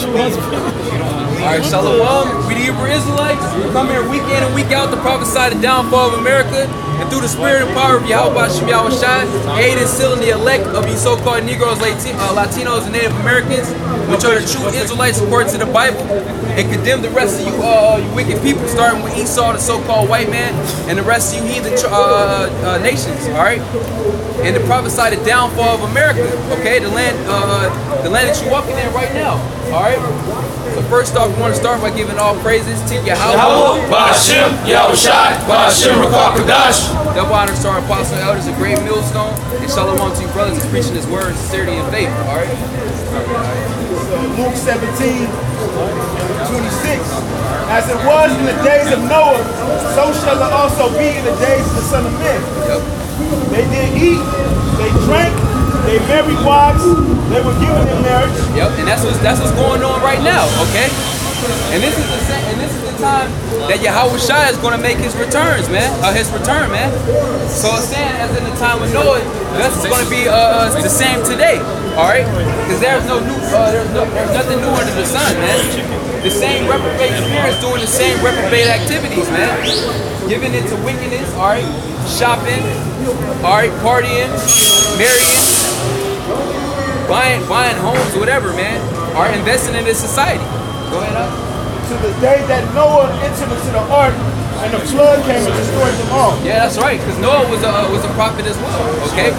Alright, Shalom. We the Hebrew Israelites. We come here week in and week out to prophesy the downfall of America. And through the spirit and power of YAHAWASHI, aid and sealing the elect of you so-called Negroes, Latinos, and Native Americans, which are the true Israelites according to the Bible, and condemn the rest of you, you wicked people, starting with Esau, the so-called white man, and the rest of you heathen nations. Alright? And to prophesy the downfall of America, okay? The land that you're walking in right now. Alright? So first off, we want to start by giving all praises to YAHAWAH, HALALYAM, YAHAWASHI, SHAM, QADASH. Double honors to our apostle elders, a great millstone, and shalom to you brothers who's preaching his word, sincerity, and faith. Alright? Luke 17:26. As it was in the days of Noah, so shall it also be in the days of the Son of Man. Yep. They did eat, they drank, they married wives, they were given in marriage. Yep, and that's what's going on right now, okay? And this is the time that Yahawashi is going to make his returns, man. His return, man. So it's saying, as in the time of Noah, this is going to be the same today, all right? Because there's no new, there's nothing new under the sun, man. The same reprobate spirits doing the same reprobate activities, man. Giving into wickedness, all right? Shopping, all right? Partying, marrying, buying homes, whatever, man. All right? Investing in this society. Go ahead, up. To the day that Noah entered into the ark and the flood came and destroyed them all. Yeah, that's right, because Noah was a prophet as well. Okay,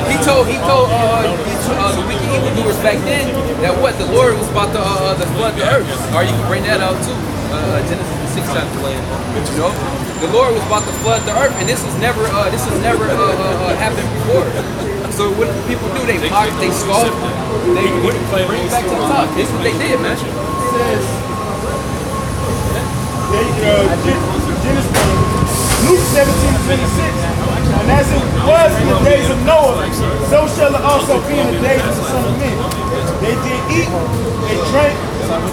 he told the wicked evildoers back then that what the Lord was about to flood the earth. Or you can bring that out too. Genesis the 6th chapter. You know, the Lord was about to flood the earth, and this has never happened before. So what did people do? They mocked, they scoffed, they wouldn't bring it back to the top. This is what they did, man. Says, Luke 17:26. And as it was in the days of Noah, so shall it also be in the days of the Son of Man. They did eat, they drank,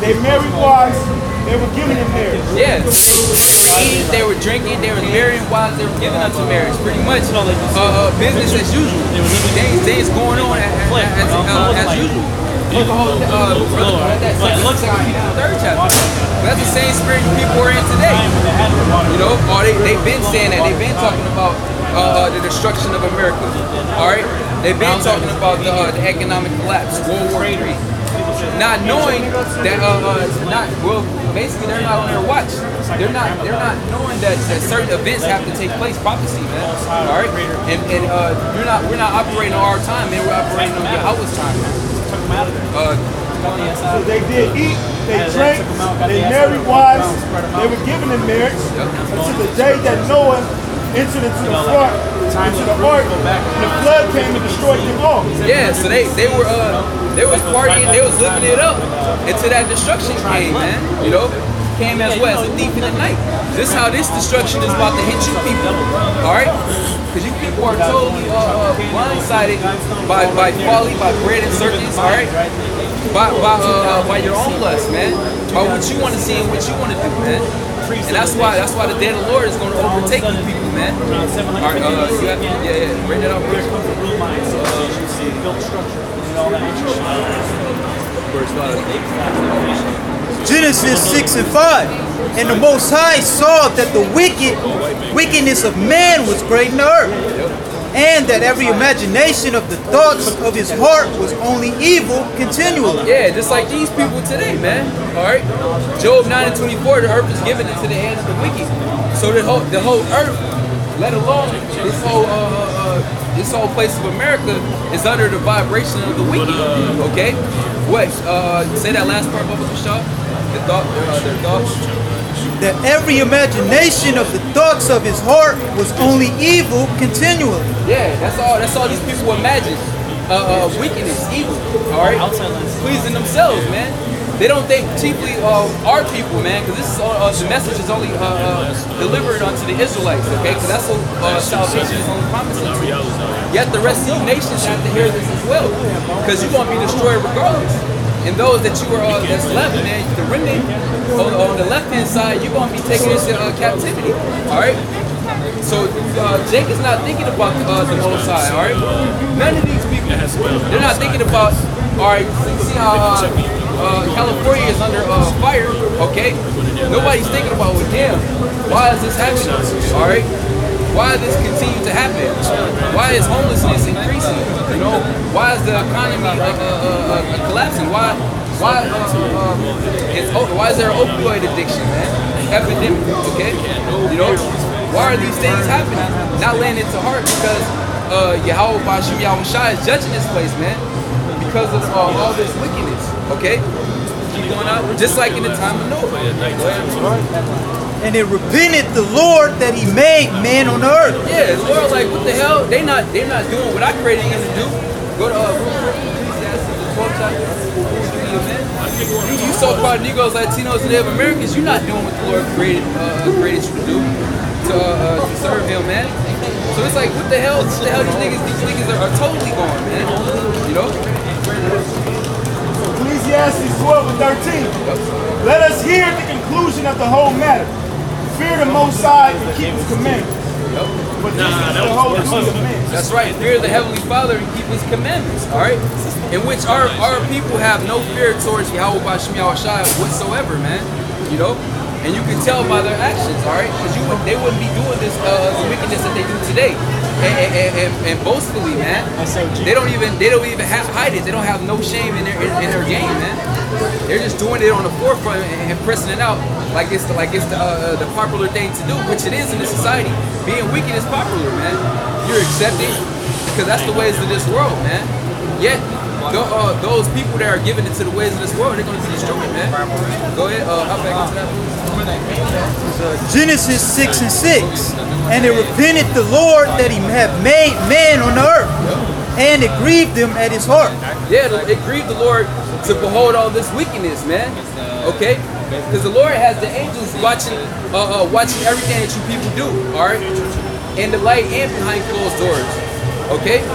they married wives, they were given in marriage. Yeah, they were eating, they were drinking, they were marrying wives, they were giving unto marriage. Pretty much business as usual. Things going on as usual. Look at that third chapter. But that's the same spirit people are in today. You know, they've been saying that. They've been talking about the destruction of America. All right, they've been talking about the economic collapse, World War III. Not knowing that basically they're not on their watch. They're not knowing that certain events have to take place. Prophecy, man. All right, and we're not operating on our time, man. We're operating on Yahweh's time. So they did eat, they drank, they married wives, they were given in marriage until the day that Noah entered into the ark, and the flood came and destroyed them all. Yeah, so they was partying, they was living it up until that destruction came, man. You know, came as well as a thief in the night. This is how this destruction is about to hit you people. All right. Because you people are totally blindsided by folly, by bread and circus, all right? By your own lust, man. By what you want to see and what you want to do, man. And that's why the day of the Lord is going to overtake you people, man. All right, you have to, bring that up first. Genesis 6:5. And the Most High saw that the wickedness of man was great in the earth, and that every imagination of the thoughts of his heart was only evil continually. Yeah, just like these people today, man. All right. Job 9:24, the earth is given into the hands of the wicked. So the whole earth, let alone this whole place of America, is under the vibration of the wicked. Okay. What? Say that last part, Bubba Shaw. Their thoughts. That every imagination of the thoughts of his heart was only evil continually. Yeah, that's all these people imagine. Wickedness, evil, all right? Pleasing themselves, man. They don't think chiefly our people, man, because this is the message is only delivered unto the Israelites, okay? Because that's what salvation is only promised unto. Yet the rest of the nations have to hear this as well, because you're going to be destroyed regardless. And those that you are that's left, man, the remnant on the left-hand side, you're going to be taken into captivity. All right. So Jake is not thinking about the Most High. All right. None of these people, they're not thinking about. All right. See how California is Okay? Nobody's thinking about, well, damn, why is this happening? All right? Why does this continue to happen? Why is homelessness increasing? You know, why is the economy collapsing? Why is there an opioid addiction, man? Epidemic, okay? You know, why are these things happening? Not laying it to heart because YAHAWASHI is judging this place, man, because of all this wickedness, okay? Keep going out, just like in the time of Noah. And it repented the Lord that he made man on the earth. Yeah, the Lord like, what the hell? They're not doing what I created them to do. Go to Ecclesiastes, the 12th chapter. You so-called Negroes, Latinos, and Native Americans, you're not doing what the Lord created you to do, to serve him, man. So it's like, what the hell? These niggas are totally gone, man. You know? Ecclesiastes 12 and 13. Let us hear the conclusion of the whole matter. Fear the Most High and keep his commandments. But this is the whole duty of man. That's right. Fear the Heavenly Father and keep his commandments. All right? In which our people have no fear towards YAHAWASHI whatsoever, man. You know? And you can tell by their actions, all right? Because they wouldn't be doing this the wickedness that they do today. And boastfully, man. They don't even hide it. They don't have no shame in their game, man. They're just doing it on the forefront and pressing it out like it's the popular thing to do, which it is in this society. Being wicked is popular, man. You're accepted because that's the ways of this world, man. Yet those people that are giving it to the ways of this world, they're going to be destroyed, man. Go ahead, hop back into that. Genesis 6 and 6. And it repented the Lord that he had made man on the earth, and it grieved him at his heart. Yeah, it grieved the Lord to behold all this wickedness, man. Okay? Because the Lord has the angels watching everything that you people do, all right? In the light and behind closed doors, okay?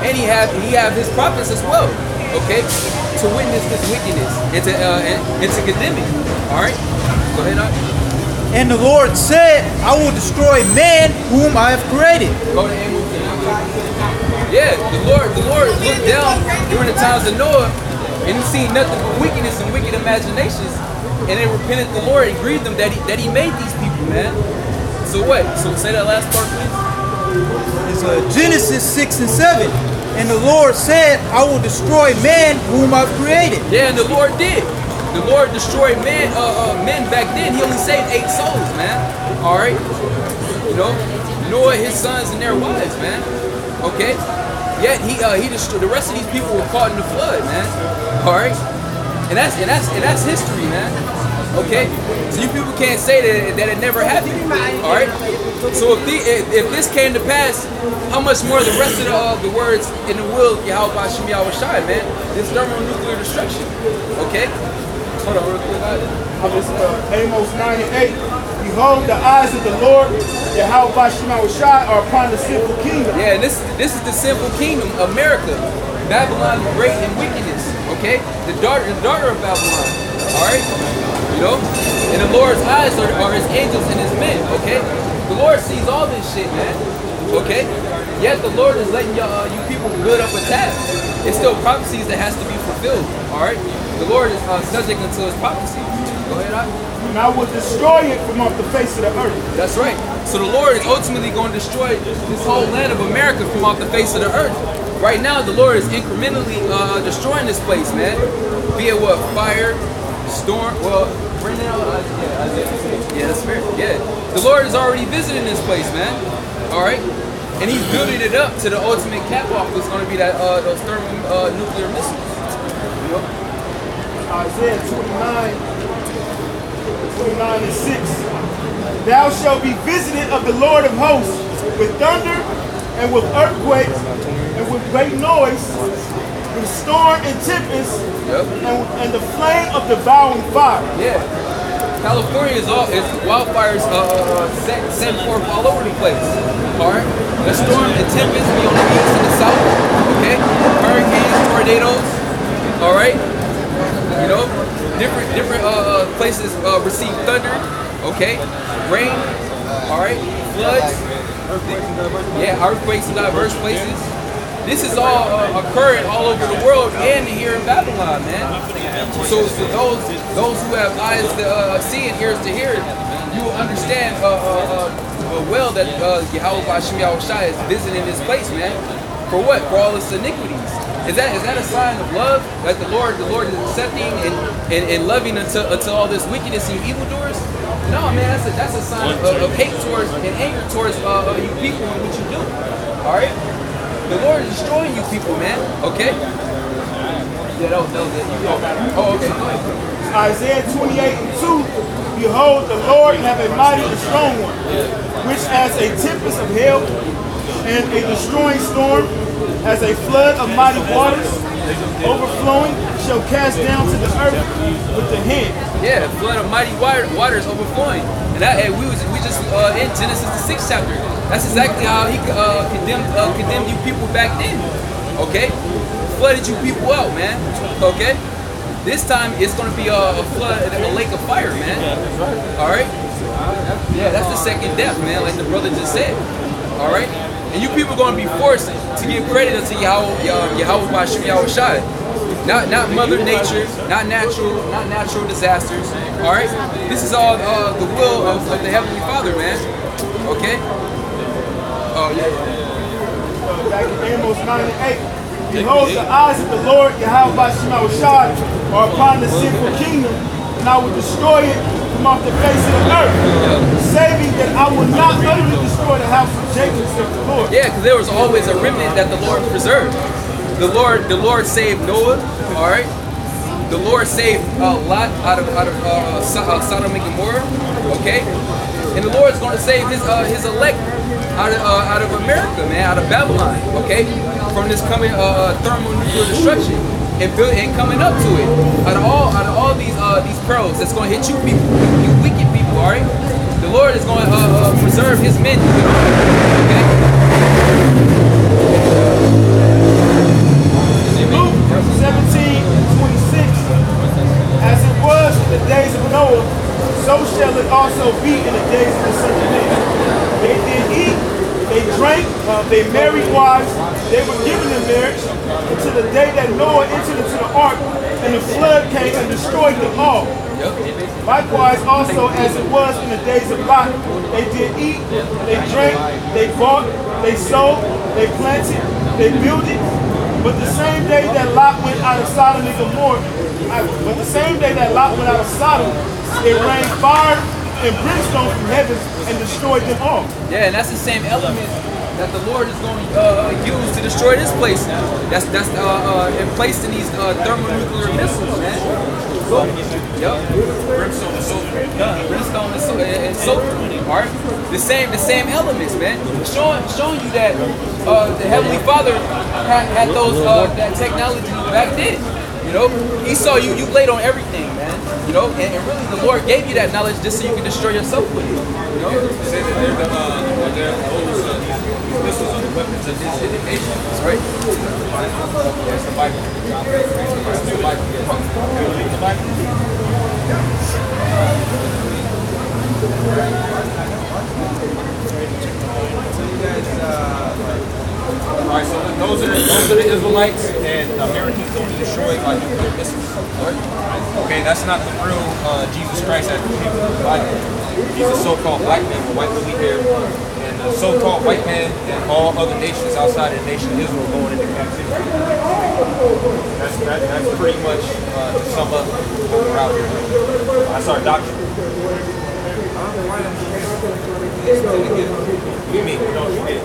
And he have his prophets as well, okay? To witness this wickedness and to condemn it, all right? Go ahead, And the Lord said, I will destroy man whom I have created. Go to Amos. Yeah, the Lord looked down during the times of Noah and he seen nothing but wickedness and wicked imaginations. And they repented the Lord and grieved them that he made these people, man. So what? So say that last part, please. It's Genesis 6 and 7. And the Lord said, I will destroy man whom I've created. Yeah, and the Lord did. The Lord destroyed men back then. He only saved 8 souls, man. All right, you know, Noah, his sons, and their wives, man. Okay, yet he destroyed the rest of these people were caught in the flood, man. All right, and that's history, man. Okay, so you people can't say that it never happened. All right, so if this came to pass, how much more the rest of the words in the will YAHAWASHI, man? This thermonuclear destruction. Okay. Hold on, real quick. Amos 9 and 8. Behold, the eyes of the Lord, YAHAWASHI, are upon the sinful kingdom. Yeah, and this is the sinful kingdom, America. Babylon, great in wickedness. Okay, the daughter of Babylon. All right, you know, and the Lord's eyes are his angels and his men. Okay, the Lord sees all this shit, man. Okay, yet the Lord is letting you people build up a task. It's still prophecies that has to be fulfilled. All right. The Lord is subject unto his prophecy. Go ahead, and I will destroy it from off the face of the earth. That's right. So the Lord is ultimately going to destroy this whole land of America from off the face of the earth. Right now, the Lord is incrementally destroying this place, man. Be it what? Fire, storm, well, bring it out. Yeah, that's fair. Yeah. The Lord is already visiting this place, man. All right. And he's building it up to the ultimate catwalk that's going to be that those thermonuclear missiles. You know? Isaiah 29 and 6. Thou shalt be visited of the Lord of hosts with thunder and with earthquakes and with great noise, with storm and tempest, and the flame of devouring fire. Yeah. California is wildfires sent forth all over the place. All right. The storm and tempest be on the east and the south. Okay. Hurricanes, tornadoes. All right. You know, different places receive thunder, okay, rain, all right, floods, yeah, earthquakes in diverse places, This is all occurring all over the world and here in Babylon, man. So for those who have eyes to see and ears to hear, you will understand well that YAHAWASHI is visiting this place, man. For what? For all its iniquities. Is that a sign of love that the Lord is accepting and loving unto all this wickedness and evildoers? No, man, that's a sign of hate towards and anger towards you people and what you do. All right. The Lord is destroying you people, man. Okay? Yeah, that was it. Oh, okay. Go ahead. Isaiah 28:2. Behold, the Lord have a mighty and strong one, which as a tempest of hail and a destroying storm, as a flood of mighty waters, overflowing, shall cast down to the earth with the hand. Yeah, flood of mighty waters overflowing. And we just in Genesis the 6th chapter. That's exactly how he condemned you people back then. Okay? Flooded you people out, man. Okay? This time it's going to be a flood, a lake of fire, man. Alright? Yeah, that's the second death, man, like the brother just said. Alright? And you people are going to be forced to give credit unto YAHAWASHI. Not Mother Nature, not natural disasters. Alright? This is all the will of the Heavenly Father, man. Okay? Oh, yeah. Back in Amos 9:8. Behold, the eyes of the Lord YAHAWASHI are upon the sinful kingdom, and I will destroy it from off the face of the earth, saving that I will not utterly destroy the house of Jacob, said the Lord. Yeah, because there was always a remnant that the Lord preserved. The Lord saved Noah. All right. The Lord saved Lot out of Sodom and Gomorrah. Okay. And the Lord's going to save his elect out of America, man, out of Babylon. Okay. From this coming thermonuclear destruction and coming up to it. Out of all these perils that's going to hit you people, you wicked people. All right. The Lord is going to preserve His men. Okay. Luke 17:26. As it was in the days of Noah, so shall it also be in the days of the Son of Man. They did eat, they drank, they married wives, they were given in marriage until the day that Noah entered into the ark, and the flood came and destroyed them all. Likewise also as it was in the days of Lot, they did eat, they drank, they bought, they sold, they planted, they builded. But the same day that Lot went out of Sodom and Gomorrah, it rained fire and brimstone from heaven and destroyed them all. Yeah, and that's the same element that the Lord is going to use to destroy this place. That's placed in these thermonuclear missiles, man. Yep. Brimstone and sulfur. Brimstone and sulfur. All right. The same elements, man. Showing you that the Heavenly Father had those that technology back then. You know, He saw you laid on everything, man. You know, and really the Lord gave you that knowledge just so you can destroy yourself with it. You know, say that these missiles are the weapons of this indication. That's right. There's the Bible. There's the Bible. The Bible. Alright, so those are the Israelites, and the Americans going to destroy by nuclear missiles. Okay, that's not the real Jesus Christ as the people of the Bible. These are so-called black men with white woolly hair, and the so-called white man and all other nations outside of the nation of Israel going into captivity. That's pretty much to sum up what we're out here. That's our doctrine. What do you mean? No, you did.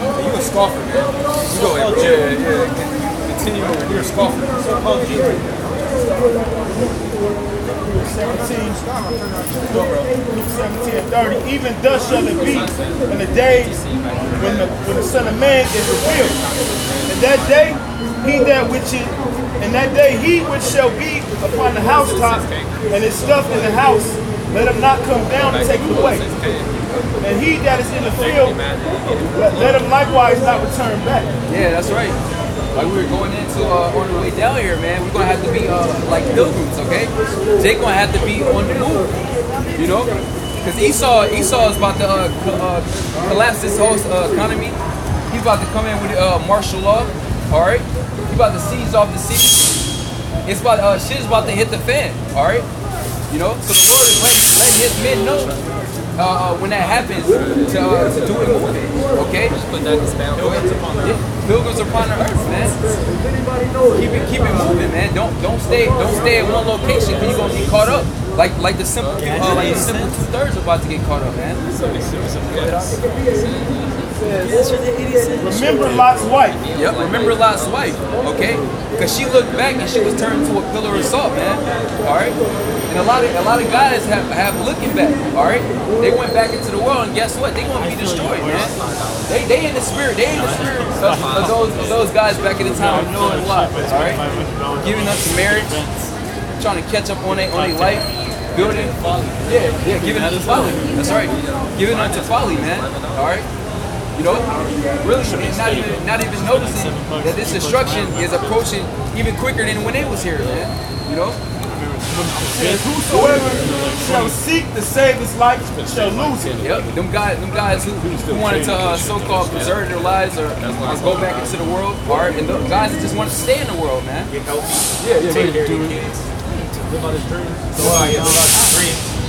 You a scoffer, man. You go ahead. Yeah. Continue over. You're a scoffer. So-called Jesus. 17:30. Even thus shall it be in the days when the Son of Man is revealed. In that day, he which shall be upon the housetop and is stuffed in the house, let him not come down and take it away. And he that is in the field, let him likewise not return back. Yeah, that's right. Like we were going into on the way down here, man, we're gonna have to be like pilgrims, okay? They're gonna have to be on the move, you know. Because Esau is about to collapse this whole economy. He's about to come in with martial law. All right, he's about to seize off the city. It's about shit's about to hit the fan. All right, you know. So the Lord is letting His men know when that happens to do it moving. Okay. Pilgrims upon the earth, man. Keep it moving, man. Don't stay at one location because you're gonna get caught up. Like the simple 2/3 are about to get caught up, man. Remember Lot's wife. Yep, remember Lot's wife, okay? Because she looked back and she was turned to a pillar of salt, man. All right, and a lot of guys have looking back. All right, they went back into the world, and guess what? They gonna be destroyed, man. They in the spirit. They in the spirit of those guys back in the time of Noah and Lot. All right, giving up to marriage, trying to catch up on their life, building. Yeah, giving up to folly. That's right, giving up to folly, man. All right. You know, really not even noticing that this destruction is approaching even quicker than when they was here, man. You know? And whosoever shall seek to save his life shall lose it. Yep, them guys who wanted to so-called preserve their lives or go back into the world, alright, and those guys that just want to stay in the world, man. Live out his dreams.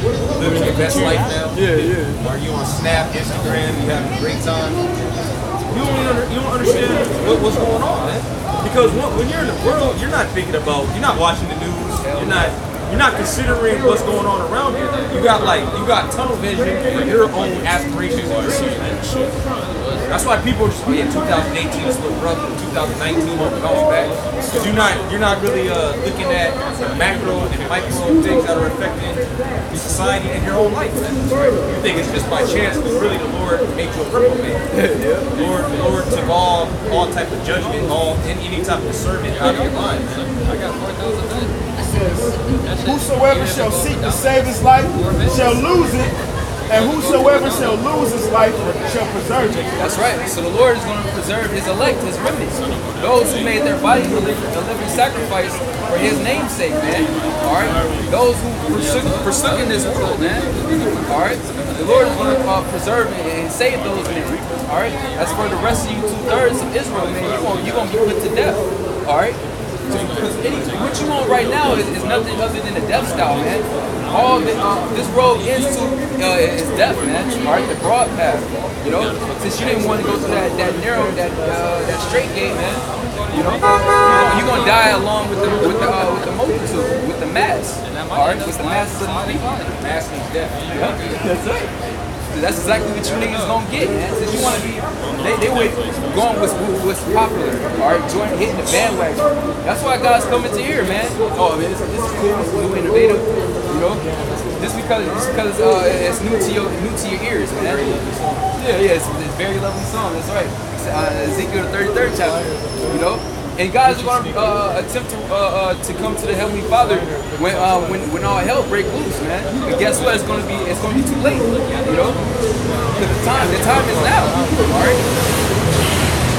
Living your best life now. Yeah. Are you on Snap, Instagram? You having a great time? You don't understand what's going on, man. Because when you're in the world, you're not thinking about, you're not watching the news. You're not considering what's going on around you. You got tunnel vision for your own aspirations and dreams, man. That's why people just 2018 is a little rough, 2019 will bounce back. Because you're not really looking at the macro and micro things that are affecting the society and your own life. You think it's just by chance, but really the Lord made you a reprobate. Lord took all type of judgment, any type of discernment out of your mind. I got 4,000. Whosoever shall seek to save his life shall lose it, and whosoever shall lose his life shall preserve it. That's right. So the Lord is going to preserve His elect, His remnants, those who made their body a living sacrifice for His name's sake, man. All right. Those who forsook in this world, man. All right. The Lord is going to preserve and save those men. All right. As for the rest of you 2/3 of Israel, man, you're going to be put to death. All right. Because what you want right now is nothing other than a death style, man. All this road is death, man. All right, the broad path. You know, since you didn't want to go through that narrow, that straight gate, man. You know, you're gonna die along with the multitude, with the mass. All right, with the masses of the people. Mass means death. Yeah, that's right. That's exactly what you niggas gonna get, man. Since you want to be, they were going with what's popular, all right, hitting the bandwagon. That's why God's coming to here, man. Oh, man, this is cool, this is new, innovative, you know. Just because it's new to your ears, man. Yeah, it's a very lovely song. That's right. Ezekiel the 33rd chapter, you know. And guys are going to attempt to come to the Heavenly Father when all hell break loose, man. But guess what? It's going to be too late, you know. Because the time is now. All right.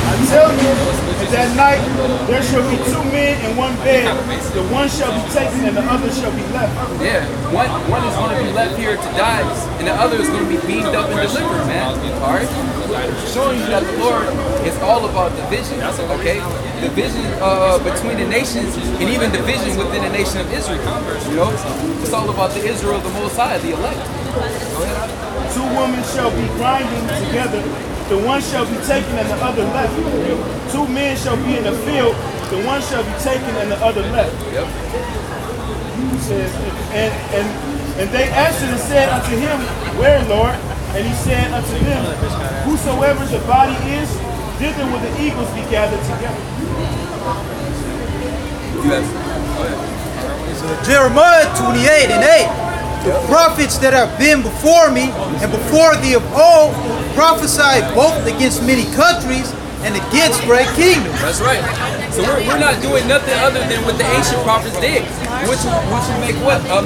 I tell you, that night there shall be 2 men in one bed. The one shall be taken and the other shall be left. Yeah, one is going to be left here to die, and the other is going to be beamed up and delivered, man. All right. Showing you that the Lord is all about division, okay? Division between the nations and even division within the nation of Israel, you know? It's all about the Israel of the Most High, the elect. 2 women shall be grinding together. The one shall be taken and the other left. 2 men shall be in the field. The one shall be taken and the other left. Yep. He says, and they answered and said unto him, Where, Lord? And he said unto them, Whosoever the body is, thither will the eagles be gathered together. Yes. Jeremiah 28:8. The prophets that have been before me and before thee of old prophesied both against many countries and against great kingdoms. That's right. So we're not doing nothing other than what the ancient prophets did, which will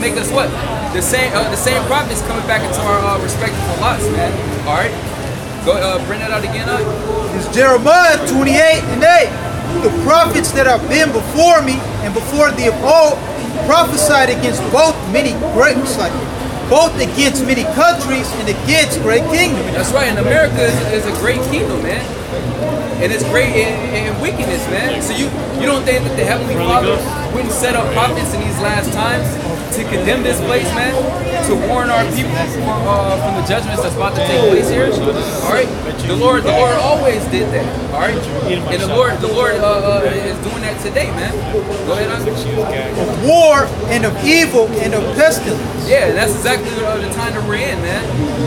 make us what? The same prophets coming back into our respective lots, man. All right. Go bring that out again. It's Jeremiah 28:8. The prophets that have been before me and before thee of old prophesied against both many great both against many countries and against great kingdoms. That's right, and America is a great kingdom, man. And it's great in wickedness, man. So you don't think that the Heavenly Father wouldn't set up prophets in these last times to condemn this place, man? To warn our people from the judgments that's about to take place here? Alright? The Lord always did that. Alright? And the Lord is doing that today, man. Go ahead, Of war and of evil and of pestilence. yeah, that's exactly the time that we're in, man.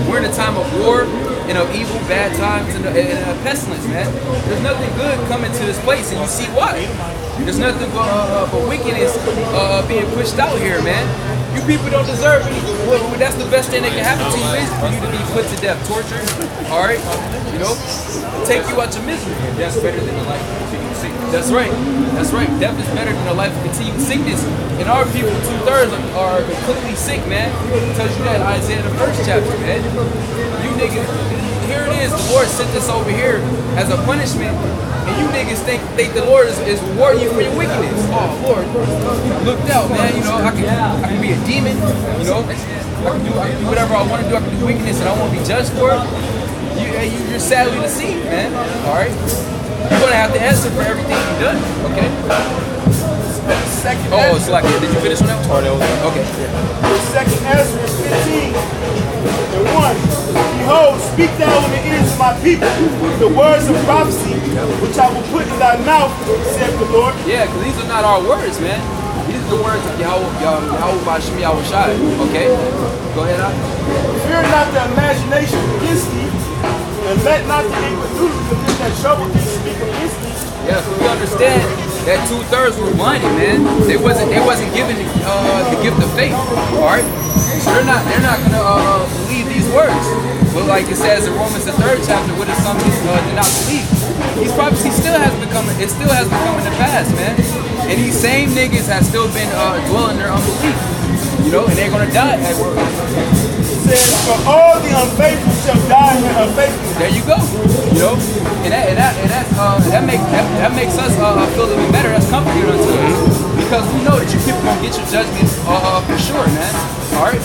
We're in a time of war and of evil, bad times, and a pestilence, man. There's nothing good coming to this place, and you see why. There's nothing but wickedness being pushed out here, man. You people don't deserve it. Well, that's the best thing that can happen to you is for you to be put to death, tortured, all right? You know, take you out your misery. That's better than the life of continued sickness. That's right. That's right. Death is better than the life of continued sickness. And our people, 2/3 are completely sick, man. It tells you that in Isaiah the 1st chapter, man. You niggas, here it is. The Lord sent this over here as a punishment. And you niggas think the Lord is rewarding you for your wickedness. Oh, Lord, looked out, man. You know, I can be a demon. You know, I can do whatever I want to do. I can do wickedness, and I won't be judged for it. You're sadly deceived, man. All right, you're gonna have to answer for everything you've done. Okay. Oh, it's like, did you finish on that one? Okay. Second Ezra 15:1. Behold, speak thou in the ears of my people the words of prophecy, which I will put in thy mouth, saith the Lord. Yeah, because these are not our words, man. These are the words of YAHAWASHI, okay? Go ahead, Al. Fear not the imagination against thee, and let not the incredulity commit that trouble thee speak against thee. Yeah, so we understand that 2/3 were blinded, man. They wasn't given the gift of faith. All right, so they're not gonna believe these words. But like it says in Romans the 3rd chapter, what if some did not believe? These prophecies still has become in the past, man. And these same niggas have still been dwelling their unbelief. You know, and they're gonna die at work. Says, for all the unfaithful shall die in their unfaithfulness. There you go. You know, that makes us feel even better. That's comforting unto us because we know that you people gonna get your judgment for sure, man. All right,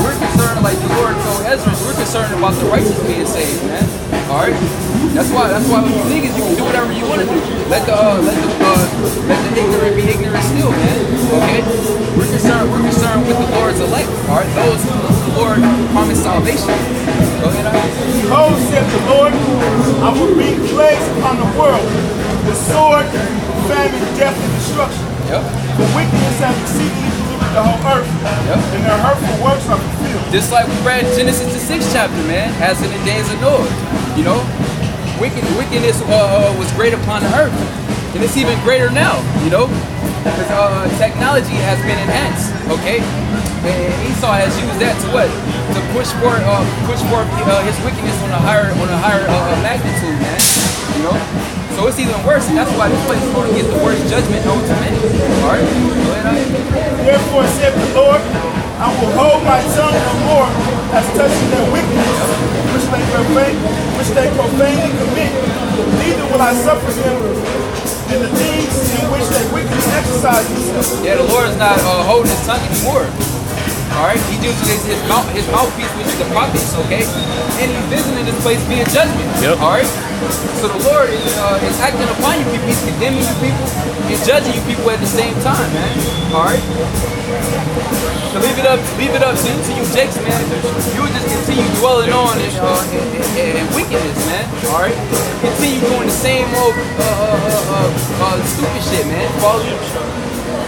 we're concerned, like the Lord told Ezra, we're concerned about the righteous being saved, man. All right, that's why with you niggas, you can do whatever you want to do. Let the ignorant be ignorant still, man. Okay, we're concerned with the Lord's elect. All right, those who the Lord promised salvation. Go ahead. Behold, saith the Lord, I will bring plagues upon the world, the sword, famine, death, and destruction. Yep. The wickedness have exceedingly polluted the whole earth, and their hurtful works are fulfilled. Just like we read Genesis the 6th chapter, man, as in the days of Noah. You know, wickedness was great upon the earth, and it's even greater now. You know, because technology has been enhanced. Okay, and Esau has used that to what? To push forth his wickedness on a higher magnitude, man. You know. So it's even worse, and that's why this place is going to get the worst judgment known to men. All right? Go ahead. Therefore saith the Lord, I will hold my tongue no more as touching their wickedness, which they profanely commit. Neither will I suffer them in the things in which they wickedly exercise themselves. Yeah, the Lord is not holding his tongue anymore. All right, he uses his mouthpiece, which is the prophets, okay? And he's visiting this place via judgment. Yep. All right. So the Lord is acting upon you people. He's condemning you people and judging you people at the same time, man. All right. So leave it up to you jakes, man. You would just continue dwelling on in wickedness, man. All right. Continue doing the same old stupid shit, man.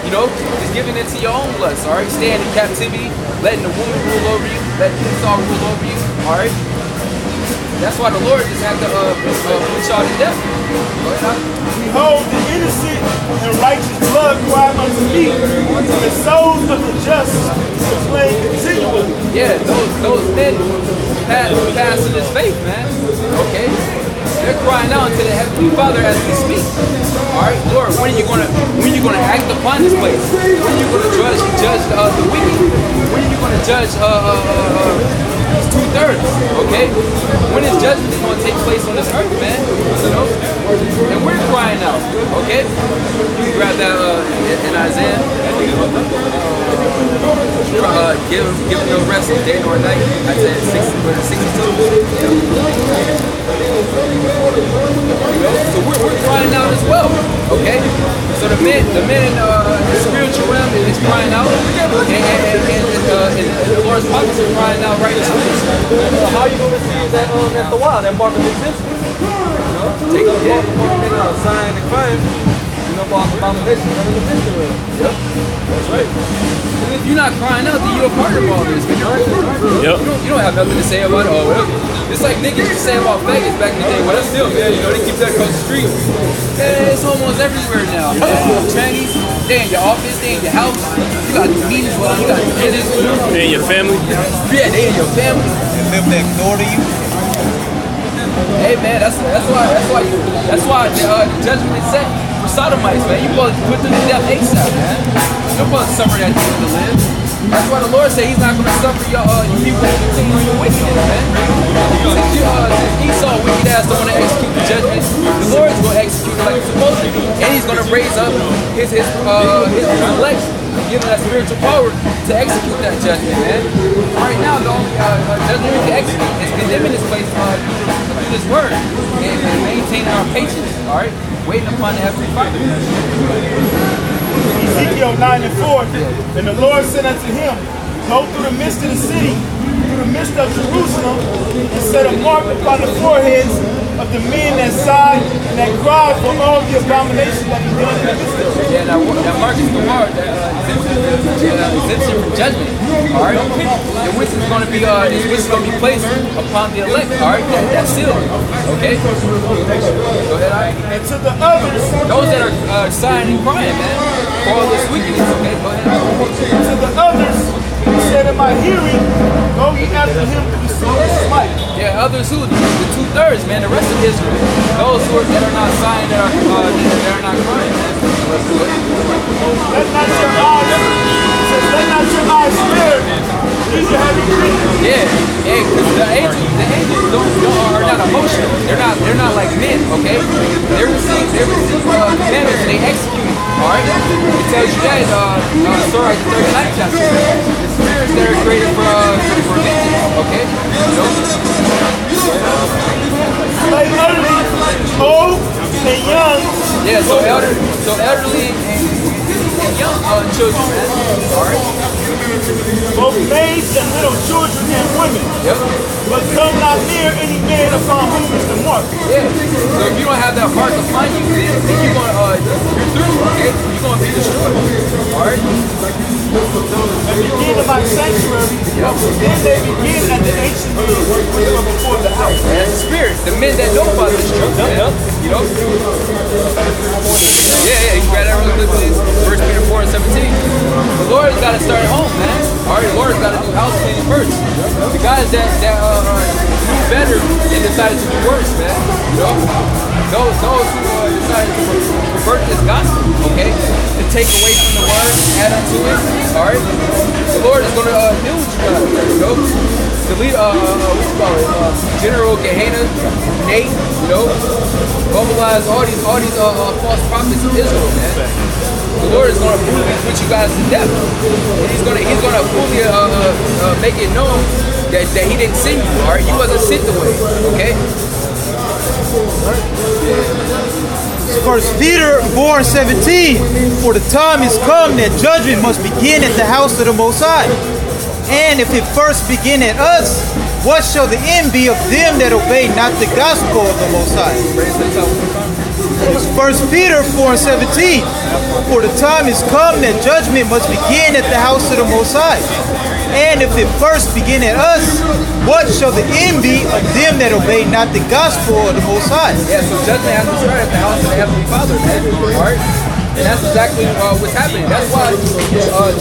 You know, just giving it to your own lust, all right? Staying in captivity, letting the woman rule over you, letting Esau rule over you, all right? That's why the Lord just had to put y'all to death. Behold, the innocent and righteous blood cry unto me, and the souls of the just complain continually. Yeah, those men passing this faith, man. Okay? They're crying out to the Heavenly Father as we speak. Alright, Lord, when are you gonna act upon this place? When are you gonna judge the wicked? When are you gonna judge 2/3? Okay? When is judgment gonna take place on this earth, man? You know? And we're crying out, okay? You can grab that in Isaiah. Give no rest day nor night. I said 62. So we're crying out as well. Okay? So the men in the spiritual realm is crying out, and the Lord's prophets are crying out right now. So how you gonna see that at the wild, that mark of existence? Take it, yeah. Sign and crime. You know about abomination of the mystery. Yep. That's right. And if you're not crying out, then you're a part of all this. Yep. You don't have nothing to say about it. Oh, well, it's like niggas used to say about faggots back in the day. Well, that's still, man, you know, they keep that across the street. And it's almost everywhere now. Chinese, they in your office, they in your house. You got to do meetings with them, you got to do business with them. They in your family? Yeah, they in your family. And live next door to you. Hey man, that's why the judgment is set for sodomites, man. You supposed to put them to death ASAP, man. You're supposed to suffer that thing to live. That's why the Lord said He's not going to suffer your people to continue your wickedness, man. Since Esau wicked ass don't want to execute the judgment, the Lord is going to execute it like it's supposed to be, and He's going to raise up his elect, give them that spiritual power to execute that judgment, man. Right now, the only judgment we can execute is condemning this place through this word and maintaining our patience, all right? Waiting upon the heavenly Father. Ezekiel 9:4, and the Lord said unto him, go through the midst of the city, through the midst of Jerusalem, and set a mark upon the foreheads of the men that sigh and that cry for all the abominations that he done in the midst of them. Yeah, that mark is the mark that exemption from judgment. All right, and which is going to be placed upon the elect. All right, that's sealed. Okay. Go ahead. All right. And to the others, those that are sighing and crying, man, for all this wickedness. Okay, go ahead. to the others, he said in my hearing, go ye after him to the sword and smite. Yeah, others who? The 2/3, man, the rest of Israel. Those that are not sighing, that are not crying. Let not your eyes, let not your eyes spare, neither have you written. Yeah, because the angels are not emotional. They're not like men, okay? They receive commandments and they execute it. Alright? It tells you that sorry, the 39th chapter. The spirits that are created for vengeance, okay? Like elderly, old, and young. Yeah, so elderly and young children, man. Alright? Both maids and little children and women. Yep. But come not near any man upon whom is the mark. Yeah. So if you don't have that mark upon you, then you're through, okay? You're going to be destroyed. Alright? And begin in my sanctuary. Yep. Then they begin at the ancient doors which were before the house. And that's the spirits, the men that know about this truth, man. You know? Yeah, you grab that real quick, please. 1 Peter 4:17. The Lord's got to start at home, man. Alright, the Lord's got to do house cleaning first. The guys that do better and decided to do worse, man. You know? Those who decided to pervert this gospel, okay? To take away from the word, add unto it, alright? The Lord is going to deal with you guys, you know? The lead, what you call it? General Gehenna, Nate, you know? Mobilize all these false prophets of Israel, man. The Lord is going to put you guys to death. And He's going to fully make it known that He didn't send you, alright? You wasn't sent away, okay? 1 Peter 4:17, for the time is come that judgment must begin at the house of the Most High. And if it first begin at us, what shall the end be of them that obey not the gospel of the Most High? It's 1 Peter 4:17, for the time is come that judgment must begin at the house of the Most High. And if it first begin at us, what shall the end be of them that obey not the gospel of the Most High? Yeah, so judgment has to start at the house of the Heavenly Father, man. Alright? And that's exactly what's happening. That's why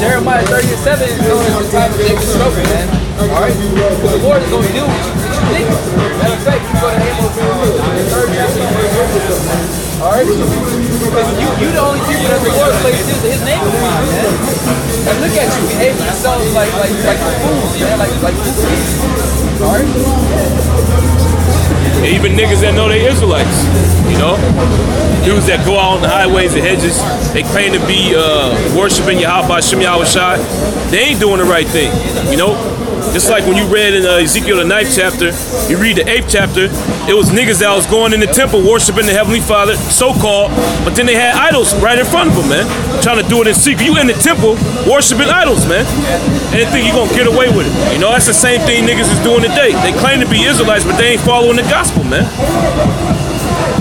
Jeremiah 30:7 tells us the time of Jacob's trouble, man. Alright? Because the Lord is going to deal with you. Matter of fact, you go to Amos 3:3. Alright? Because you the only people that the Lord placed His name upon, man. And look at you behaving yourselves like fools, man. Like fools. Alright? And even niggas that know they Israelites, you know? Dudes that go out on the highways and hedges, they claim to be worshiping YAHAWASHI. They ain't doing the right thing, you know? Just like when you read in Ezekiel the 9th chapter, you read the 8th chapter, it was niggas that was going in the temple worshiping the Heavenly Father, so-called, but then they had idols right in front of them, man. Trying to do it in secret. You in the temple worshiping idols, man. And they think you're going to get away with it. You know, that's the same thing niggas is doing today. They claim to be Israelites, but they ain't following the gospel, man.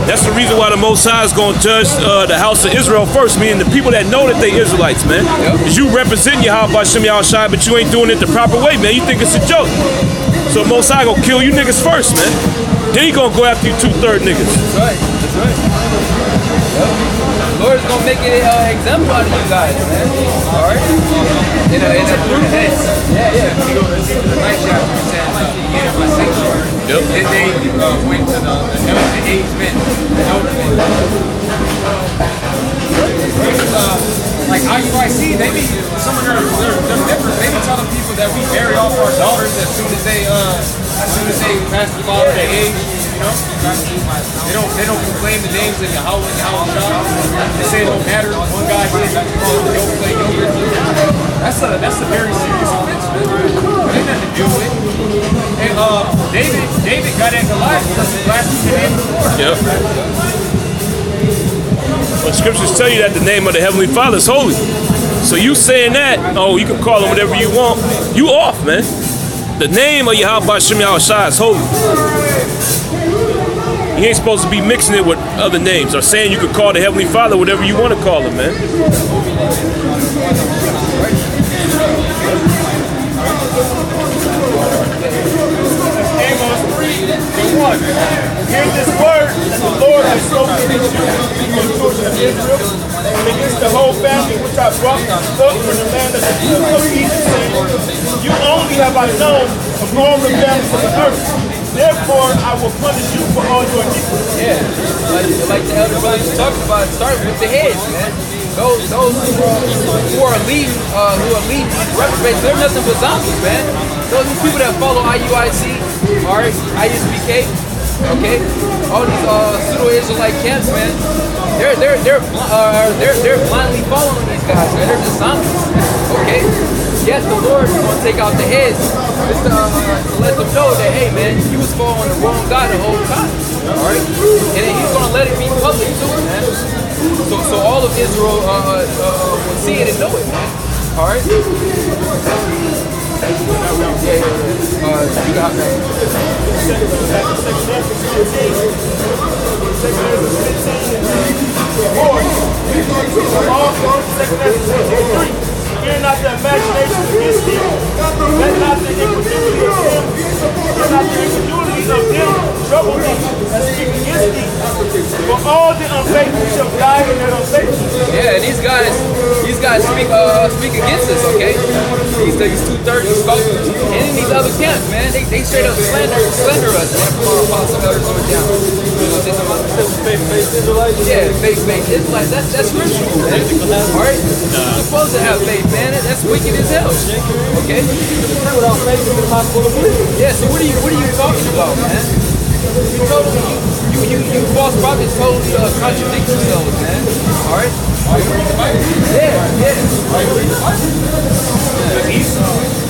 That's the reason why the Most High is going to judge the house of Israel first, meaning the people that know that they Israelites, man. Because you represent YAHAWASHI, but you ain't doing it the proper way, man. You think it's a joke. So Most High going to kill you niggas first, man. Then he going to go after you 2/3 niggas. That's right. That's right. The Lord is going to make an example out of you guys, man. All right? In a yeah. If you go to the 9th chapter, it says, in my sanctuary. Yep. They went to the aged men, the elder men. Like IUIC, they be, some of they're different. They be telling people that we marry off our daughters as soon as they pass the law of the age. You know, they don't proclaim the names of Yahawah and Yahawashah. They say it don't matter. One guy here, don't play yoga. That's a very serious offense, man. It ain't nothing to do with it. And David got at Goliath because he blasphemed the name of the Lord. Yep. But scriptures tell you that the name of the Heavenly Father is holy. So you saying that, oh, you can call him whatever you want. You off, man. The name of YAHAWASHI is holy. You ain't supposed to be mixing it with other names or saying you could call the Heavenly Father whatever you want to call him, man. Amos 3:1. Hear this word that the Lord has spoken to you, the children of Israel, and against the whole family which I brought forth from the land of Egypt, saying, you only have I known of all the families of the earth. Therefore, I will punish you for all your iniquities. Yeah, like the elder brothers talked about, start with the heads, man. Those who are leading reprobates, they're nothing but zombies, man. Those are people that follow IUIC, alright, ISBK, okay, all these pseudo-Israelite camps, man. They're blindly following these guys, man. They're just zombies, okay. Yes, the Lord is going to take out the heads just to let them know that, hey, man, you was following the wrong God the whole time, all right? And then he's going to let it be public too, man. So all of Israel will see it and know it, man. All right? You got that. Fear not the imagination against them. Let not the incredulity of them. Let not the incredulity of them trouble thee that speak against thee. For all the unfaithful shall die in their unfaithfulness. Yeah, and these guys speak against us, okay? These 2/3 scoffers. And in these other camps, man, they straight up slander us, man, from our apostle elders on down. Yeah, fake Israelites. That's scriptural, man. Alright? You're supposed to have faith, man. That's wicked as hell. Okay? Yeah, so what are you talking about, man? You false prophets totally contradict yourselves, man. Alright? Yeah.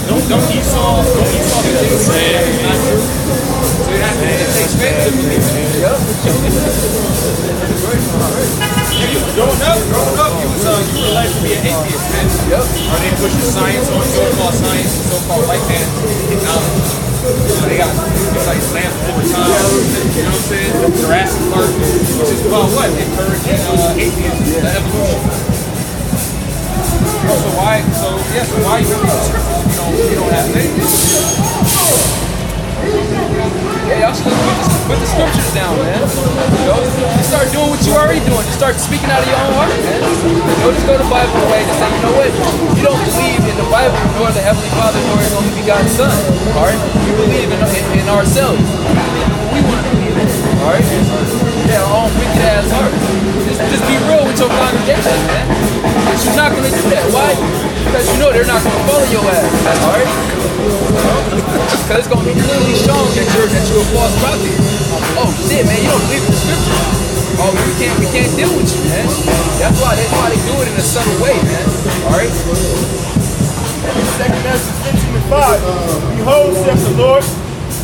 Don't Esau think it's not true? So it takes faith to believe it. Yep. Growing up, you were like to be an atheist, man. Yep. Or they push the science on so-called science, so-called white man technology. So they got it's like lamps over time, you know what I'm saying? The Jurassic Park, which is about what? Encouraging atheism, the evolution. So why you read the scriptures if you don't have faith? Yeah, y'all should put the scriptures down, man. You know, just start doing what you already doing. Just start speaking out of your own heart, man. You know, just go to the Bible away and say, you know what? You don't believe in the Bible nor the Heavenly Father nor His only begotten Son. All right? You believe in ourselves. We want to believe in. All right? Yeah, our own wicked ass heart. Just be real with your congregation, man. But you're not going to do that. Why? Because you know they're not going to follow your ass. All right? Because it's going to be clearly shown that you're a false prophet. shit, man, you don't believe in the scripture. Oh, we can't deal with you, man. That's why they do it in a subtle way, man. All right. 2 Ezra 15:5. Behold, saith the Lord,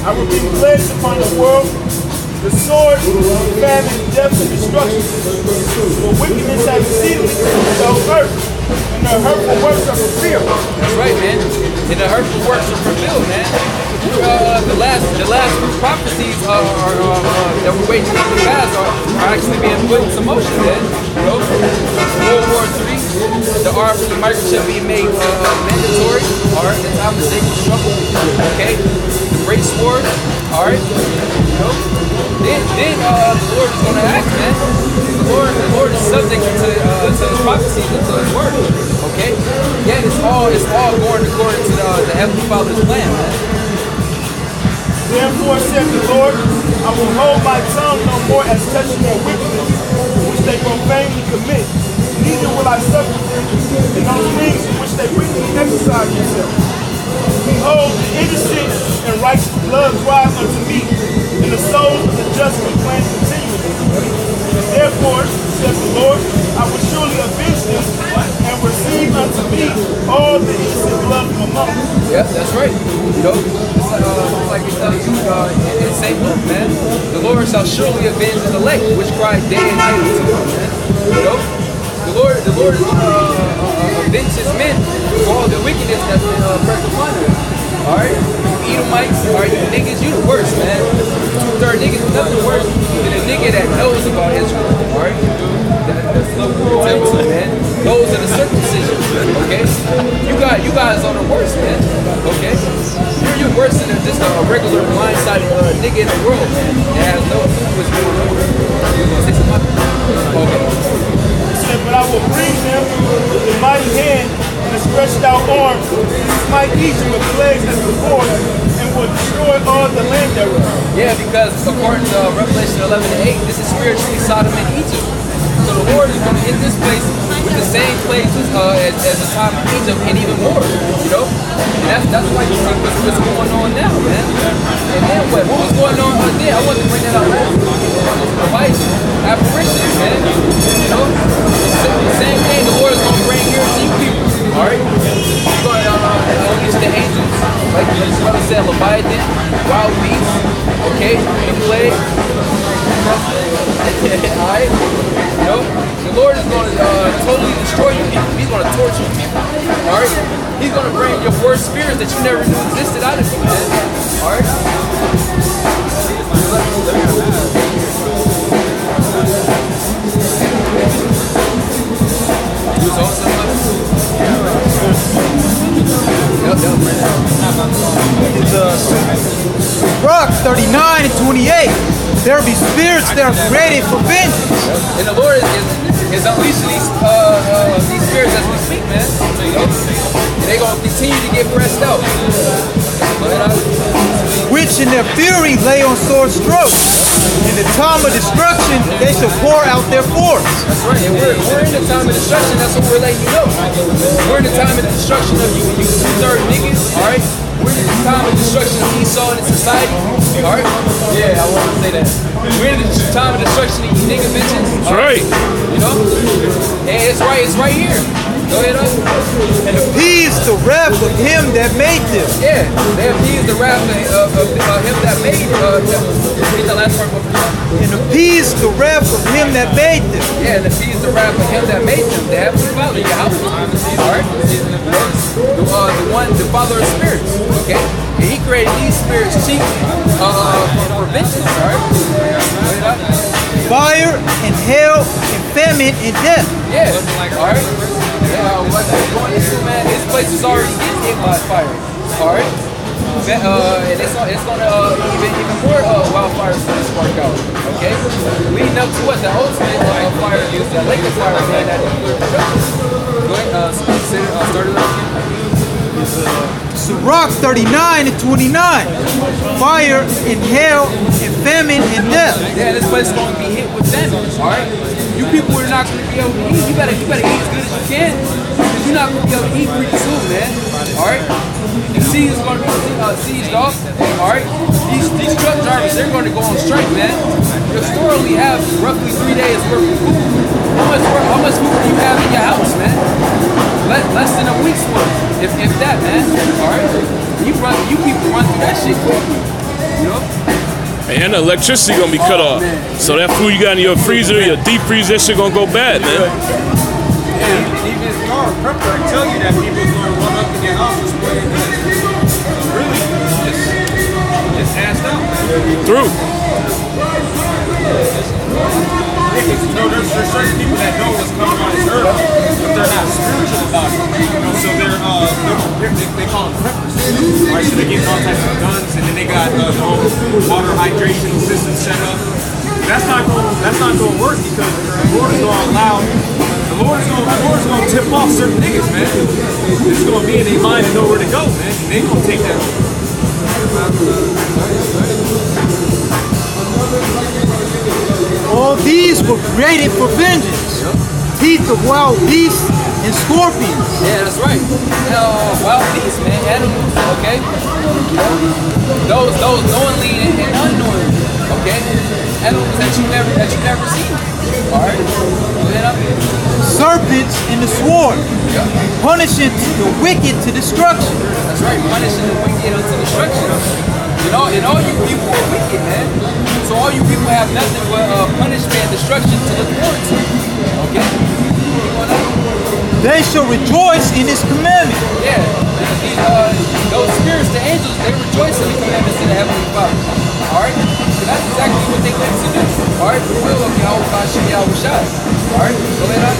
I will bring plagues upon the world, the sword, famine, death, and destruction. For wickedness has exceedingly filled the whole earth, and the hurtful works are fulfilled. That's right, man. And the hurtful works are fulfilled, man. The last few prophecies that we're waiting to come to pass are actually being put into motion, man. You know, World War III, the arms of the microchip being made mandatory. All right, the time of Jacob's trouble. Okay, the race war. All right, you know. Then the Lord is going to act, man. The Lord is subject to his prophecies and to his word. Okay, yeah, it's all going according to the Heavenly Father's plan, man. Therefore saith the Lord, I will hold my tongue no more as touching their wickedness, which they profanely commit. Neither will I suffer them in those things in which they wickedly exercise themselves. Behold, the innocent and righteous blood cries unto me, and the souls of the just complain continually. Therefore, saith the Lord, I will surely avenge them, and receive unto me all the innocent blood from among them. Yeah, that's right. You know, like it tells you in St. Luke, man. The Lord shall surely avenge his elect, which cry day and night unto him, man. You know, the Lord is going to avenge his men for all the wickedness that's been pressed upon them. All right, Edomites, all right, you niggas, you the worst, man. 2/3 niggas is nothing worse than a nigga that knows about Israel. All right, that's the man. Those are the circumcision. Okay, you guys are the worst, man. Okay, you're worse than just a regular blindsided nigga in the world, man. That has no clue what's going on. Okay. But I will bring them with a mighty hand and a stretched out arm, and smite Egypt with plagues as before, and will destroy all the land thereof. Yeah, because according to Revelation 11:8, this is spiritually Sodom and Egypt. So the Lord is going to hit this place with the same places as the time of Egypt, and even more. You know, and that's why you see what's going on now, man. And then what was going on there? I wanted to bring that up. Device apparitions, man. You know, the same thing the Lord is going to bring here to you people. All right, he's going to unleash the angels, like his brother said, Leviathan, wild beasts, okay, the plague. All right, you know, the Lord is going to totally destroy you people. He's going to torture you people. All right, he's going to bring your worst spirits that you never knew existed out of you, man. All right. You was on something? Rock 39 and 28. There be spirits that are created for vengeance. And the Lord is unleashing these spirits as we speak, man. You know? And they're going to continue to get pressed out. Which in their fury lay on sore strokes. In the time of destruction, they shall pour out their force. That's right. And we're in the time of destruction. That's what we're letting you know. We're in the time of the destruction of you 2/3 niggas. All right. We're in the time of destruction of Esau and society. All right. Yeah, I want to say that. We're in the time of destruction of you nigga bitches. That's right. You know. And it's right here. Go ahead, and appease the wrath of him that made them. Yeah, they appease the wrath of him that made them. Read the last part. And appease the wrath of him that made them. Yeah, and appease the wrath of him that made them. The Heavenly Father, Yahawah. All right, the Father of spirits. Okay, and He created these spirits chiefly for vengeance. All right. Fire and hell and famine and death. Yeah. All right. Yeah, what they're going into, man, this place is already getting hit by fire. All right. And it's going to even more wildfires going to spark out. Okay. Leading up to what the ultimate fire is, the lake of fire, man. That go ahead. Start it up. Sirach 39 and 29. Fire and hell and famine and death. Yeah, this place is going to be hit with famine. All right. You people are not going to be able to eat. You better eat as good as you can, because you're not going to be able to eat pretty soon, man. All right. the sea is going to be sieged off. All right, these truck drivers, they're going to go on strike, man. Your store only have roughly 3 days worth of food. How much food do you have in your house, man? Less than a week's worth, if that, man. All right, you people run through that shit quickly, you know. And the electricity gonna be cut off. Man. So that food you got in your freezer, your deep freeze, that shit gonna go bad, man. And even if you are a prepper, I tell you that people is going to run up in your house and spoil your goods. Really, just assed out. True. Because, you know, there's certain people that know what's coming on this earth, but they're not spiritual about it. You know, so they call them preppers. Right, so they get all types of guns, and then they got their own water hydration system set up. That's not going to work because the Lord is going to allow. The Lord is going to tip off certain niggas, man. It's going to be in their mind to know where to go, man. They going to take that over. All these were created for vengeance. Teeth of wild beasts and scorpions. Yeah, that's right. Wild beasts, man, animals, okay? Those knowingly and unknowingly, okay? Animals that you never seen. All right? Serpents in the sword, punishing the wicked to destruction. That's right, punishing the wicked unto destruction. You know, and all you people are wicked, man. So all you people have nothing but punishment and destruction to look forward to. Okay? They shall rejoice in his commandment. Yeah, those spirits, the angels, they rejoice in the commandments of the Heavenly Father. Alright? So that's exactly what they claim to do. Alright? The will of YAHAWASHI. Alright? Go ahead on.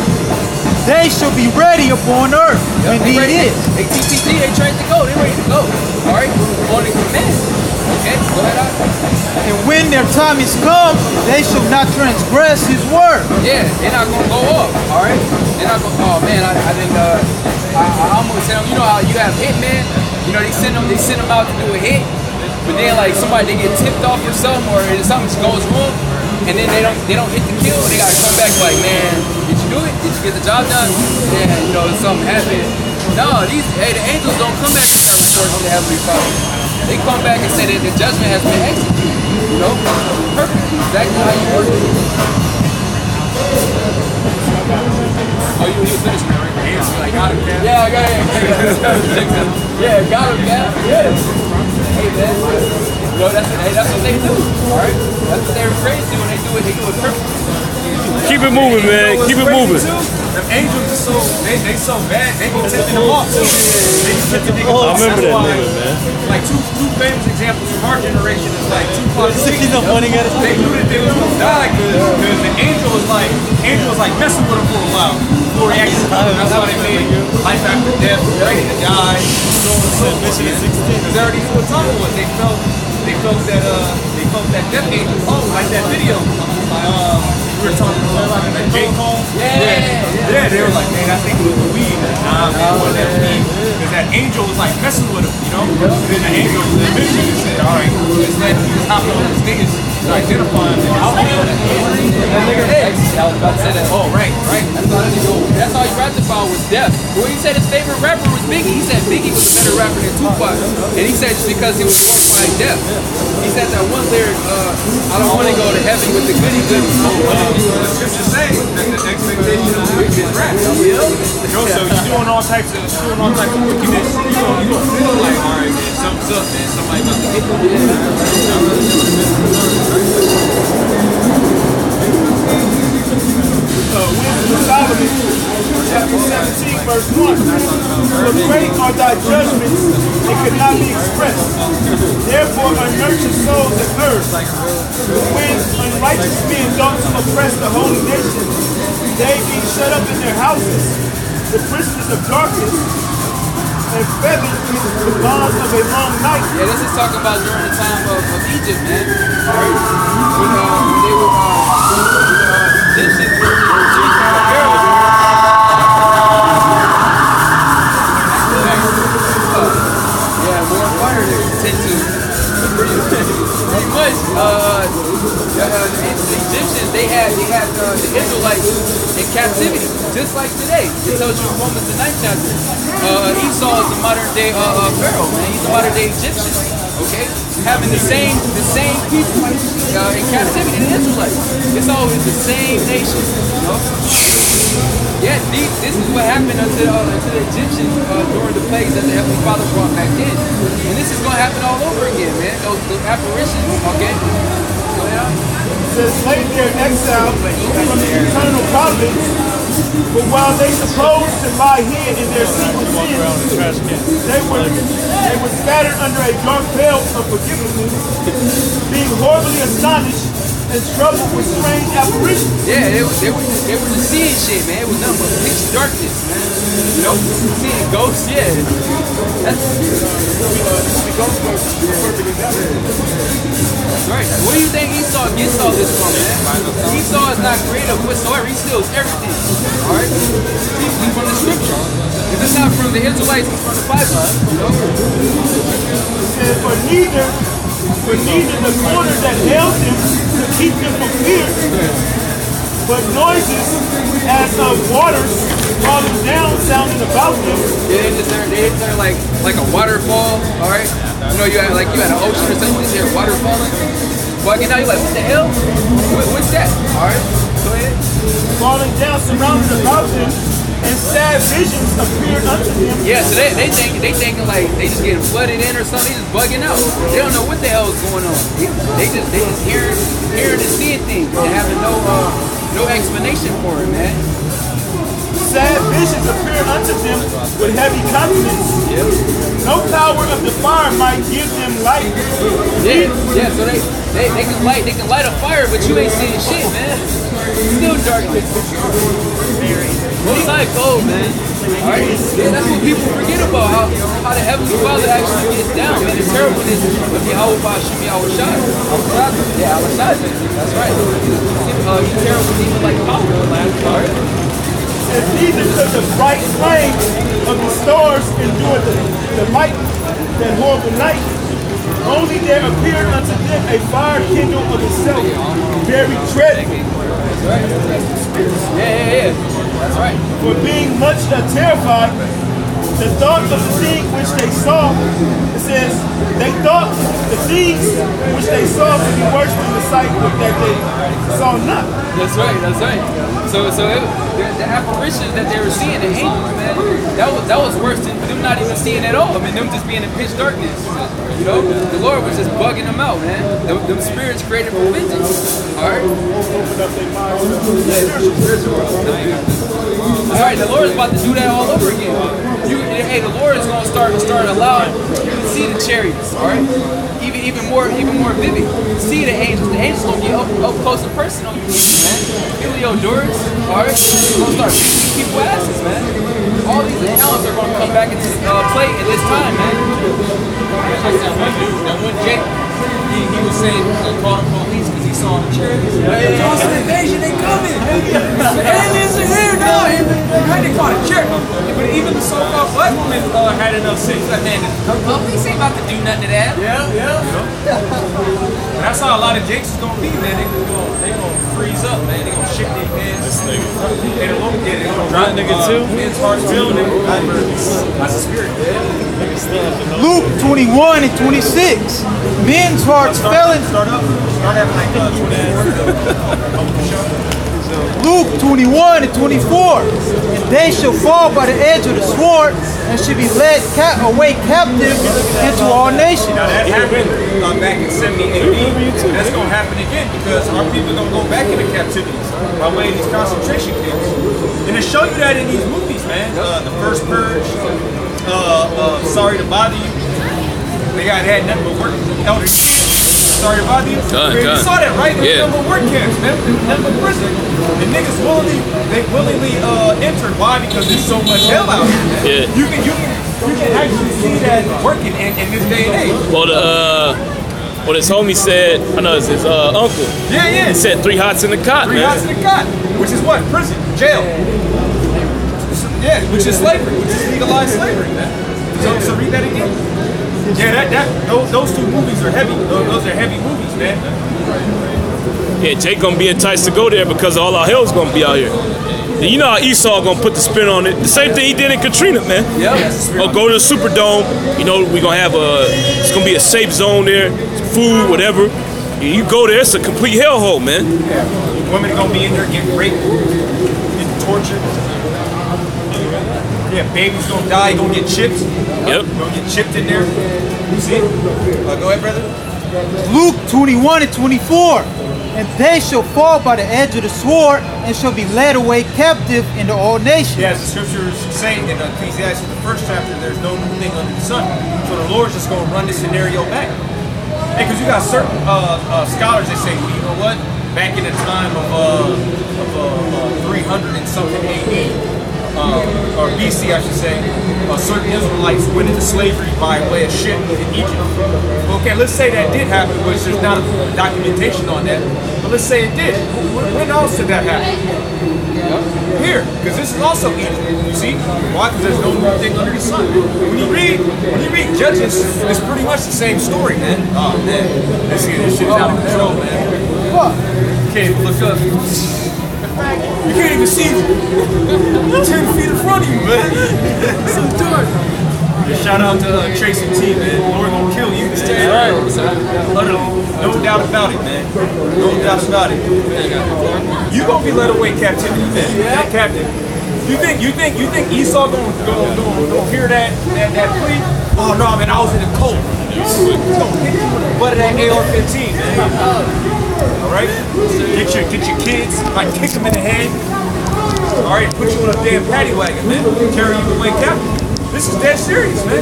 They shall be ready upon earth when he is. They trained to go. They're ready to go. Alright? On the command. Okay? Go ahead on. And when their time is come, they shall not transgress his word. Yeah, they're not gonna go off, all right? They're not gonna. Oh man, I almost said, you know how you have hitmen, you know they send them out to do a hit, but then like somebody they get tipped off or something, or something goes wrong, and then they don't hit the kill, they gotta come back like, man, did you do it? Did you get the job done? Yeah, you know something happened. No, the angels don't come back and start reporting to the Heavenly Father. They come back and say that the judgment has been executed. You know, perfect. Exactly how you work it. Oh, you finished now, right? I got him, man. Yeah, I got him. Yeah, got him, man. Yeah. Hey, man. You know, that's what they do. All right? That's what they're afraid to do, and they do it perfectly. Keep it moving, man. Keep it moving. The angels are they so bad, they be tipping them off too. They be tipping niggas off. I remember that nigga, man. Like two famous examples from our generation is like Tupac. They knew that they was gonna die because the angel was like messing with them for a while before he actually died. That's why they made Life After Death, ready to die, so on and so forth. Because they already knew what time it was. They felt that death angel. Oh, like that video. We were talking about that J. Cole. Yeah, they were like, man, I think it was the weed. Nah, man, it wasn't that weed. Because that angel was like messing with him, you know? And then the angel eventually said, all right, let's let these hop on these niggas to identify him. And I'll feel that nigga. I was about to say that. Oh, right. That's all he rapped about was death. When he said his favorite rapper was Biggie, he said Biggie was a better rapper than Tupac. And he said just because he was glorifying death. He said that one lyric, I don't want to go to heaven with the goody goodies. The scriptures say that the expectation of the wicked is wrath. So you're doing all types of wickedness. You're gonna feel like, all right, man, something's up, man. Somebody about to hit me. Wisdom of Solomon, chapter 17, verse 1. For great are thy judgments, they could not be expressed. Therefore unnurtured souls of earth. When unrighteous men thought to oppress the holy nation, they being shut up in their houses, the prisoners of darkness, and feathered in the bonds of a long night. Yeah, this is talking about during the time of Egypt, man. Alright? When they were Egyptians were more fire they tend to pretty much the Egyptians they had the Israelites in captivity, just like today. The tells you in Romans the 9th chapter. Esau is the modern day Pharaoh, man. He's the modern day Egyptian. Okay, having the same people in captivity, the Israelites. It's always the same nation, you know. Yeah, this is what happened unto the Egyptians during the plagues that the Heavenly Father brought back in, and this is going to happen all over again, man. Those apparitions, okay. Go ahead. It says, late their exile from the eternal providence, but while they supposed to lie hid in their secret sins, they were scattered under a dark veil of forgiveness, being horribly astonished and troubled with strange apparitions. Yeah, they were just seeing shit, man. It was nothing but pitch darkness, man. You know, seeing ghosts, yeah. That's right. What do you think Esau gets all this from, man? Esau is not creative whatsoever. He steals everything. Alright? It's from the scripture. If it's not from the Israelites, it's from the Bible. You know? It says, for neither the corner that held them to keep them from fear, but noises as of waters falling down, sounding about them. Yeah, they're like a waterfall, all right? You know, you had an ocean or something, you just hear water falling. Bugging out, you're like, what the hell? What's that? All right, go ahead. Falling down, surrounded about them, and sad visions appeared unto them. Yeah, so they thinking like they just getting flooded in or something. They just bugging out. They don't know what the hell is going on. They just hearing and seeing things and having no explanation for it, man. Sad visions appeared unto them with heavy countenance. Yep. No power of the fire might give them light. Yeah. So they can light a fire, but you ain't seeing shit, man. Still darkness. Most high cold, man. Alright? Yeah, that's what people forget about, how the Heavenly Father actually gets down, man. The terribleness of YAHAWASHI, YAHAWASHI. Yeah, HALALYAM. That's right. He's terrible even like power. Alright? And neither could the bright flame of the stars endure the light that horrible night. Only there appeared unto them a fire kindled of itself, very dreadful. Yeah. That's right. For being much terrified, the thought of the thing which they saw, it says, they thought the things which they saw to be worse than the sight that they saw not. That's right. So the apparitions that they were seeing, the angels, man, that was worse than them not even seeing at all. I mean, them just being in pitch darkness. You know, the Lord was just bugging them out, man. Them spirits created for vengeance. All right. All right, the Lord is about to do that all over again. Hey, the Lord is going to start allowing you to see the chariots. All right. Even more vivid. See the angels. The angels gonna get up close and personal, man. Heliodorus, alright? They're gonna start beating people's asses, man. All these accounts are gonna come back into play in this time, man. That one Jake, he was saying, call the police because he saw the chariots. Johnson invasion, they coming. The aliens are here, dog. They call it church. But even the so-called black women had enough sense. The police ain't about to do nothing to that. Yeah. And that's how a lot of Jakes is gonna be, man. They gonna freeze up, man. They gonna shake their pants. This nigga. They gonna drop nigga too. Men's hearts too. That's a spirit. Luke 21 and 26. Men's hearts fell in. Start having Luke 21 and 24. And they shall fall by the edge of the sword and shall be led away captive into all nations. Now that happened back in 70 AD. That's going to happen again because our people are going to go back into captivity by way of these concentration camps. And to show you that in these movies, man, the first Purge, Sorry to Bother You, they had nothing but work. Elder Sorry to Bother You. You saw that, right? They nothing but work camps, man. Nothing but prison. The niggas willingly entered. Why? Because there's so much hell out here. Yeah. You can actually see that working in this day and age. Well, what his homie said, I know it's his uncle. Yeah. He said 3 hots in the cot, man. 3 hots in the cot, which is what? Prison, jail. Yeah, which is slavery, which is legalized slavery, man. So read that again. Yeah, those 2 movies are heavy. Those are heavy movies, man. Yeah, Jake gonna be enticed to go there because all our hell's gonna be out here. And you know how Esau gonna put the spin on it. The same thing he did in Katrina, man. Or go to the Superdome. You know, we're gonna have it's gonna be a safe zone there, food, whatever. You go there, it's a complete hellhole, man. Women gonna be in there getting raped, getting tortured. Yeah, baby's gonna die, gonna get chipped. Yep. Gonna get chipped in there. You see? Go ahead, brother. Luke 21 and 24. And they shall fall by the edge of the sword and shall be led away captive into all nations. Yeah, as the scriptures say in Ecclesiastes, the 1st chapter, there's no new thing under the sun. So the Lord's just gonna run this scenario back. Hey, because you got certain scholars that say, well, you know what? Back in the time of 300 and something AD, or BC, I should say, certain Israelites went into slavery by way of ship in Egypt. Okay, let's say that did happen, which there's not documentation on that, but let's say it did. When else did that happen? Here, because this is also Egypt. You see? Why? Because there's no new thing under the sun. When you read Judges, it's pretty much the same story, man. Oh man, this shit is out of control, man. What? Can't even look up. You can't even see 10 feet in front of you, man. It's so dark. Shout out to Tracy T, man. Lord gonna kill you, man. Utterly. No doubt about it, man. No doubt about it. You gonna be led away captivity, man. That captive. You think Esau gonna hear that plea? Oh no, man, I was in the cold. He's gonna hit you with the butt of that AR-15, man. Alright? Get your kids, like kick them in the head. Alright, put you on a damn paddy wagon, man. Carry you away captive. This is dead serious, man.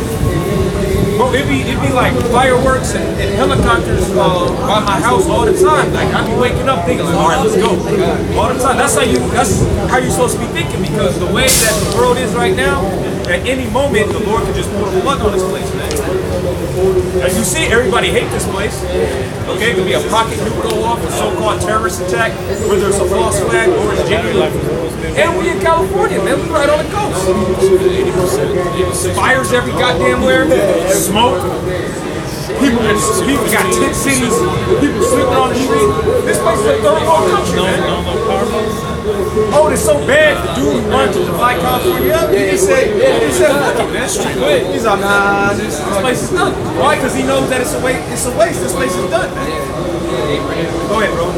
Bro, it'd be like fireworks and helicopters by my house all the time. Like I'd be waking up thinking, like, all right, let's go. All the time. That's how you're supposed to be thinking, because the way that the world is right now, at any moment the Lord can just pull a plug on this place, man. As you see, everybody hates this place. Okay, it could be a pocket nuke go off, a so-called terrorist attack, where there's a false flag or it's genuine. And we in California, man. We right on the coast. Fires every goddamn where. Smoke. People got tent cities. People sleeping on the street. This place is a third world country, man. Oh, it's so bad. The dude wanted to divide California up. He said, fuck it, man. He's like, nah, this place is done. Why? Because he knows that it's a waste. This place is done, man. Go ahead, bro.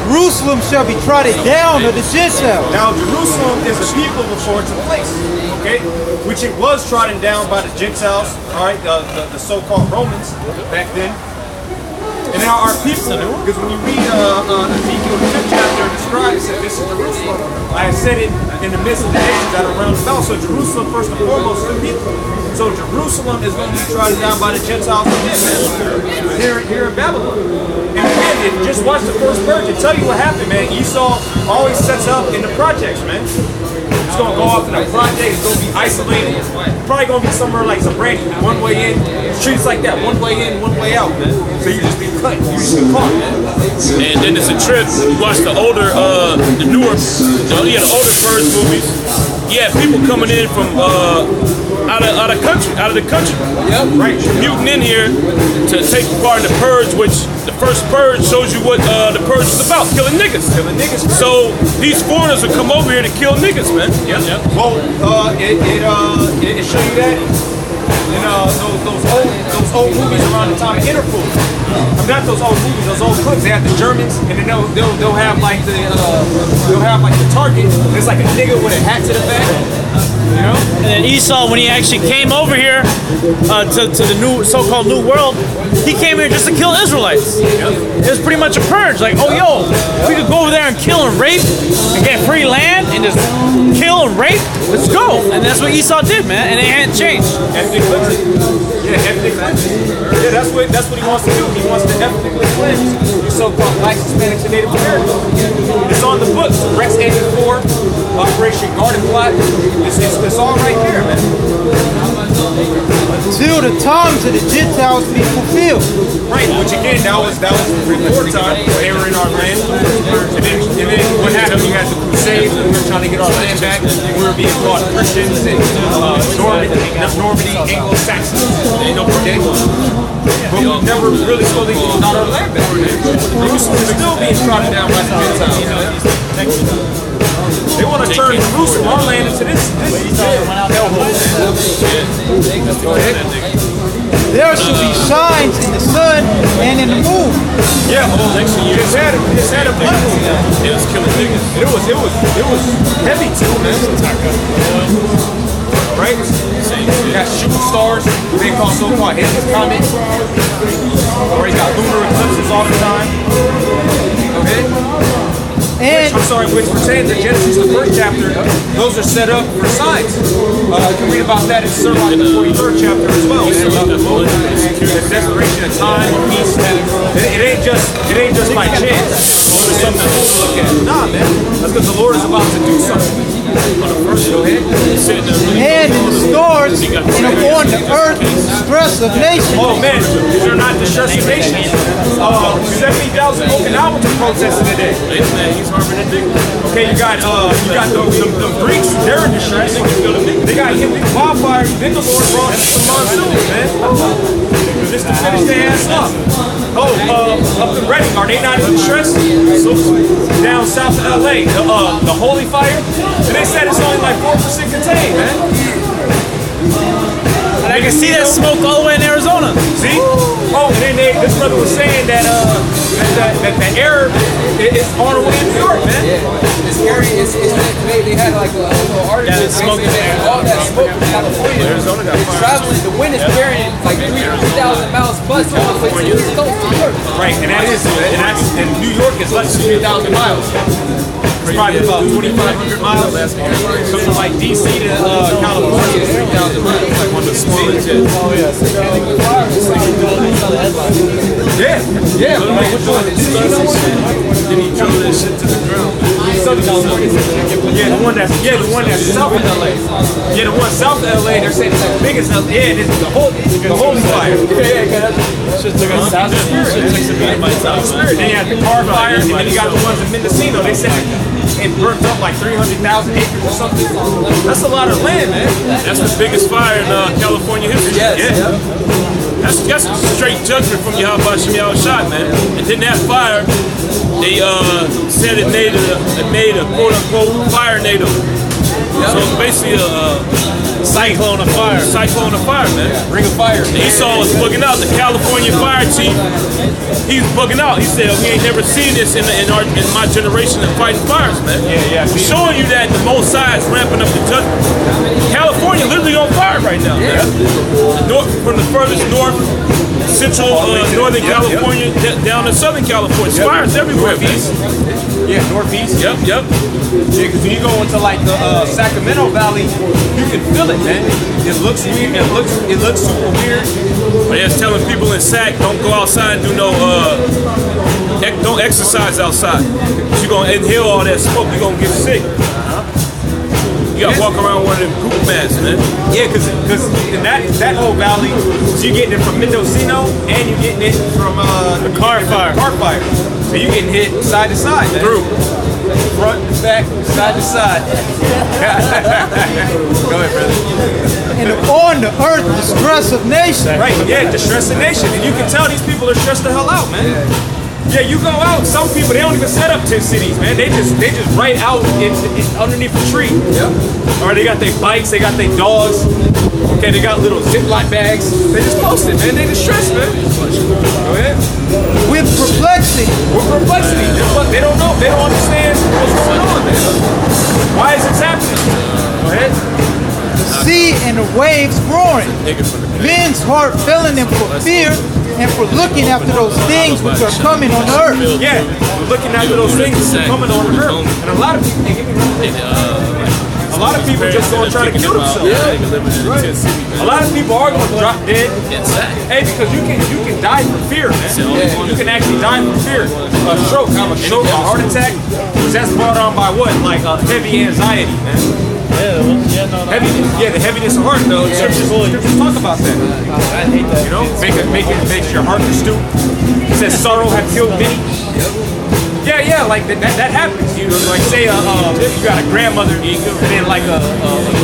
Jerusalem shall be trodden down of the Gentiles. Now, Jerusalem is a people before it's a place, okay? Which it was trodden down by the Gentiles, all right, the so-called Romans back then. And now our people, because when you read Ezekiel the 5th chapter, it describes that this is Jerusalem. I have said it in the midst of the nations that are round about. So Jerusalem, first and foremost, is the people. So Jerusalem is going to be trodden down by the Gentiles here in Babylon. And again, just watch the first verse and tell you what happened, man. Esau always sets up in the projects, man. It's going to go off in a project. It's going to be isolated. It's probably going to be somewhere like Zabrani. One way in. Streets like that. One way in, one way out, man. So you just be cut. You just get caught, man. And then it's a trip. You watch the older, the older Purge movies. Yeah, people coming in from out of the country. Yep. Right. Commuting in here to take part in the Purge, which the first Purge shows you what the Purge is about, killing niggas. So these foreigners will come over here to kill niggas, man. Yep. Well, it show you that in those old movies around the time of Interpol. I'm not those old movies, those old clips. They have the Germans, and then they'll have like the target. There's like a nigga with a hat to the back. You know? And then Esau, when he actually came over here to the new so-called New World, he came here just to kill Israelites. It was pretty much a purge. Like, oh, yo, we could go over there and kill and rape and get free land and just kill and rape. Let's go. And that's what Esau did, man. And it hadn't changed. Ethnic cleansing. Yeah, ethnic cleansing. Yeah, that's what he wants to do. He wants to ethnically cleanse these so-called white Hispanics and Native Americans. It's on the books. Rex 84, Operation Garden Plot. It's all right there, man. Until the times of the Gentiles be fulfilled. Right, which again, that was before time. They were in our land. And then what happened? We had the Crusades, and we were trying to get our land back. We were being called Christians and Normandy, Anglo-Saxons. You know, okay? But we never really fully got our land back. We were still being trodden down by the Gentiles. They want to turn Jerusalem, our land, into this hellhole. Go ahead. There should be signs in the sun and in the moon. Yeah, it's had a blessing. It was killing niggas. It was heavy too, man. Right? Got shooting stars, they call so-called Halley's Comet. Or he got lunar eclipses all the time. Okay? And Which pertains to Genesis, the first chapter. Those are set up for signs. You can read about that in Sermon, the 43rd chapter as well. The desperation of time, peace. It ain't just by chance. It's something to look at. Nah, man. That's because the Lord is about to do something. Go ahead. and in the stars and upon the earth distress of nations. Oh man, these are not distressing nations. 70,000 Okinawans are protesting today. Okay, you got the Greeks, they're in distress. They got hit with wildfires, then the Lord brought some monsoons, man. Just to finish their ass up. Up in Reading, are they not in distress? Down south of LA, the holy fire, and they said it's only like 4% contained, man. And I can see that smoke all the way in Arizona. See? Oh, and then this brother was saying that the air is on the way in New York, man. Yeah, it's scary. They had like a little article. Yeah, smoke in there. All that smoke from California. Arizona got It's traveling. The wind is carrying like 3,000 miles plus all the way to the East Coast of New York. Right, and New York is less than 3,000 miles. It's probably about 2,500 miles. Something like DC to California is 3,000 miles. It's like one of the smaller jets. Oh yeah. Yeah. Like, which one? Then he drove that shit to the ground. Yeah, the one that's south of LA. Yeah, the one south of LA, they're saying it's the biggest LA. Yeah, this is the holy fire. Yeah. Shit took us south. Spirit. Then you have the car fire, and then you got the ones in Mendocino. They said it burnt up like 300,000 acres or something. That's a lot of land, man. That's the biggest fire in California history. Yeah. That's straight judgment from YAHAWASHI, man. And then that fire, they said it made a quote-unquote fire native. So it's basically a Cyclone of fire. cyclone of fire, man. Ring of fire. And Esau was bugging out. The California fire chief, he's bugging out. He said, we ain't never seen this in my generation of fighting fires, man. Yeah. Showing you that the Most High is ramping up the judgment. California literally on fire right now, man. From the furthest north, central, northern California, down to southern California. Fires everywhere, man. Yeah, northeast. Yep. Yeah, because when you go into like the Sacramento Valley, you can feel it, man. It looks weird. It looks super weird. But it's telling people in Sac, don't go outside and do don't exercise outside. You're gonna inhale all that smoke. You're gonna get sick. You gotta walk around one of them poop masks, man. Yeah, because in that whole valley, so you're getting it from Mendocino and you're getting it from the car fire. So you're getting hit side to side, man. Through. Front, back, side to side. Go ahead, brother. And upon the earth distress of nations. Right, yeah, distress the nation. And you can tell these people are stressed the hell out, man. Yeah, you go out, some people, they don't even set up 10 cities, man. They just right out underneath a tree. Yep. Or they got their bikes, they got their dogs. Okay, they got little Ziploc bags. They just post it, man. They distressed, man. Go ahead. With perplexity. They don't know. They don't understand what's going on, man. Why is this happening? Go ahead. The sea and the waves roaring. Men's heart failing them for fear and for looking after those things which are coming on the earth. Yeah, we're looking after those things which are coming on the earth. And a lot of people, just gonna try to kill themselves. Yeah. A lot of people are gonna drop dead. Hey, because you can die from fear, man. You can actually die from fear. A stroke, a heart attack, which that's brought on by what? Like heavy anxiety, man. The heaviness of heart, though. Scriptures talk about that. I hate that. You know, makes your heart to stoop. It says sorrow have killed many. Yeah, like that happens. You know, like say you got a grandmother and then like a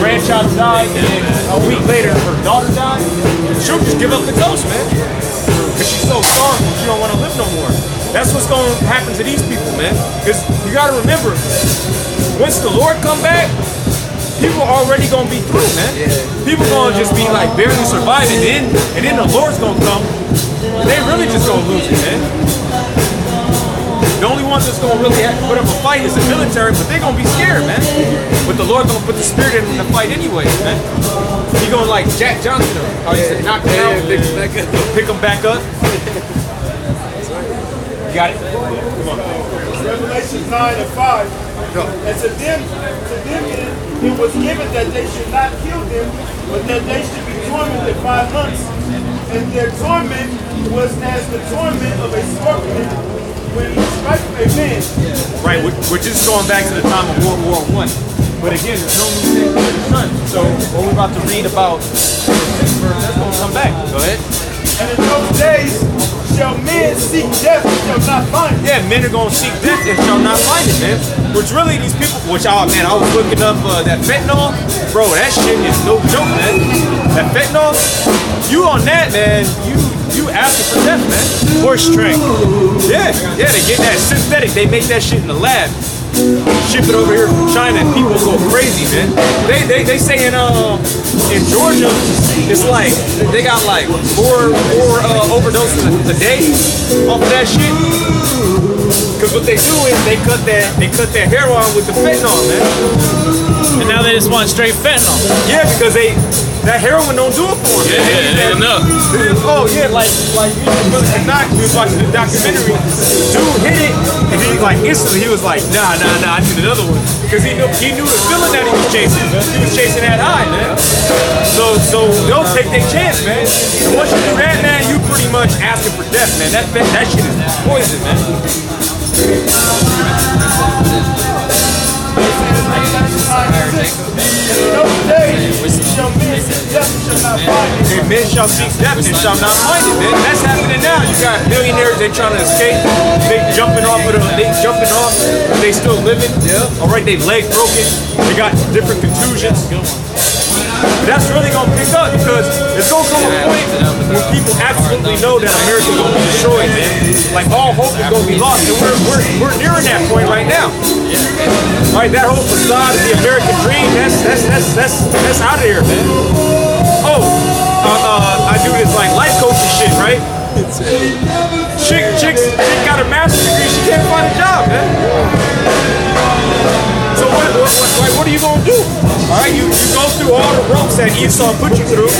grandchild died, and then a week later her daughter died. She'll just give up the ghost, man, because she's so sorrowful she don't want to live no more. That's what's going to happen to these people, man. Because you got to remember, once the Lord come back, people are already going to be through, man. People going to just be like barely surviving, and then the Lord's going to come. They really just going to lose it, man. The only ones that's going to really put up a fight is the military, but they're going to be scared, man. But the Lord going to put the spirit in the fight anyway, man. He going to like Jack Johnson, how he said, knock him out, pick him back up. You got it? Come on. Revelation 9 and 5. And to them it was given that they should not kill them, but that they should be tormented 5 months. And their torment was as the torment of a scorpion when he strikes a man. Right, we're just going back to the time of World War I. But again, there's no new thing under the sun. So what we're about to read about the 6th verse, that's going to come back. Go ahead. And in those days shall men seek death and shall not find it. Yeah, men are going to seek death and shall not find it, man. Which really these people, man, I was looking up that fentanyl. Bro, that shit is no joke, man. That fentanyl, you on that, man, you asking for death, man. Horse trick. Yeah, they get that synthetic. They make that shit in the lab. Ship it over here from China and people go crazy, man. They say in Georgia, it's like they got like four overdoses a day off of that shit. Cause what they do is they cut that heroin with the fentanyl, man. And now they just want straight fentanyl. Yeah, because that heroin don't do it for them. Yeah, it ain't enough. Oh yeah, like we was watching the documentary. Dude hit it, and he like instantly he was like, nah, I need another one, because he knew the feeling that he was chasing. He was chasing that high, man. So they'll take their chance, man. And once you do that, man, you pretty much asking for death, man. That shit is poison, man. And men shall seek death and shall not find it, man. That's happening now. You got millionaires, they trying to escape. They jumping off, they still living. Yeah. Alright, they leg broken. They got different contusions. That's really gonna pick up, because it's gonna come a point when people absolutely know that America's gonna be destroyed, man. Like all hope is gonna be lost, and we're nearing that point right now. Right, that whole facade of the American dream, that's out of here, man. Oh, I do this like life coaching shit, right? Chick got a master's degree, she can't find a job, man. So what are you gonna do? All right, you go through all the ropes that Esau put you through.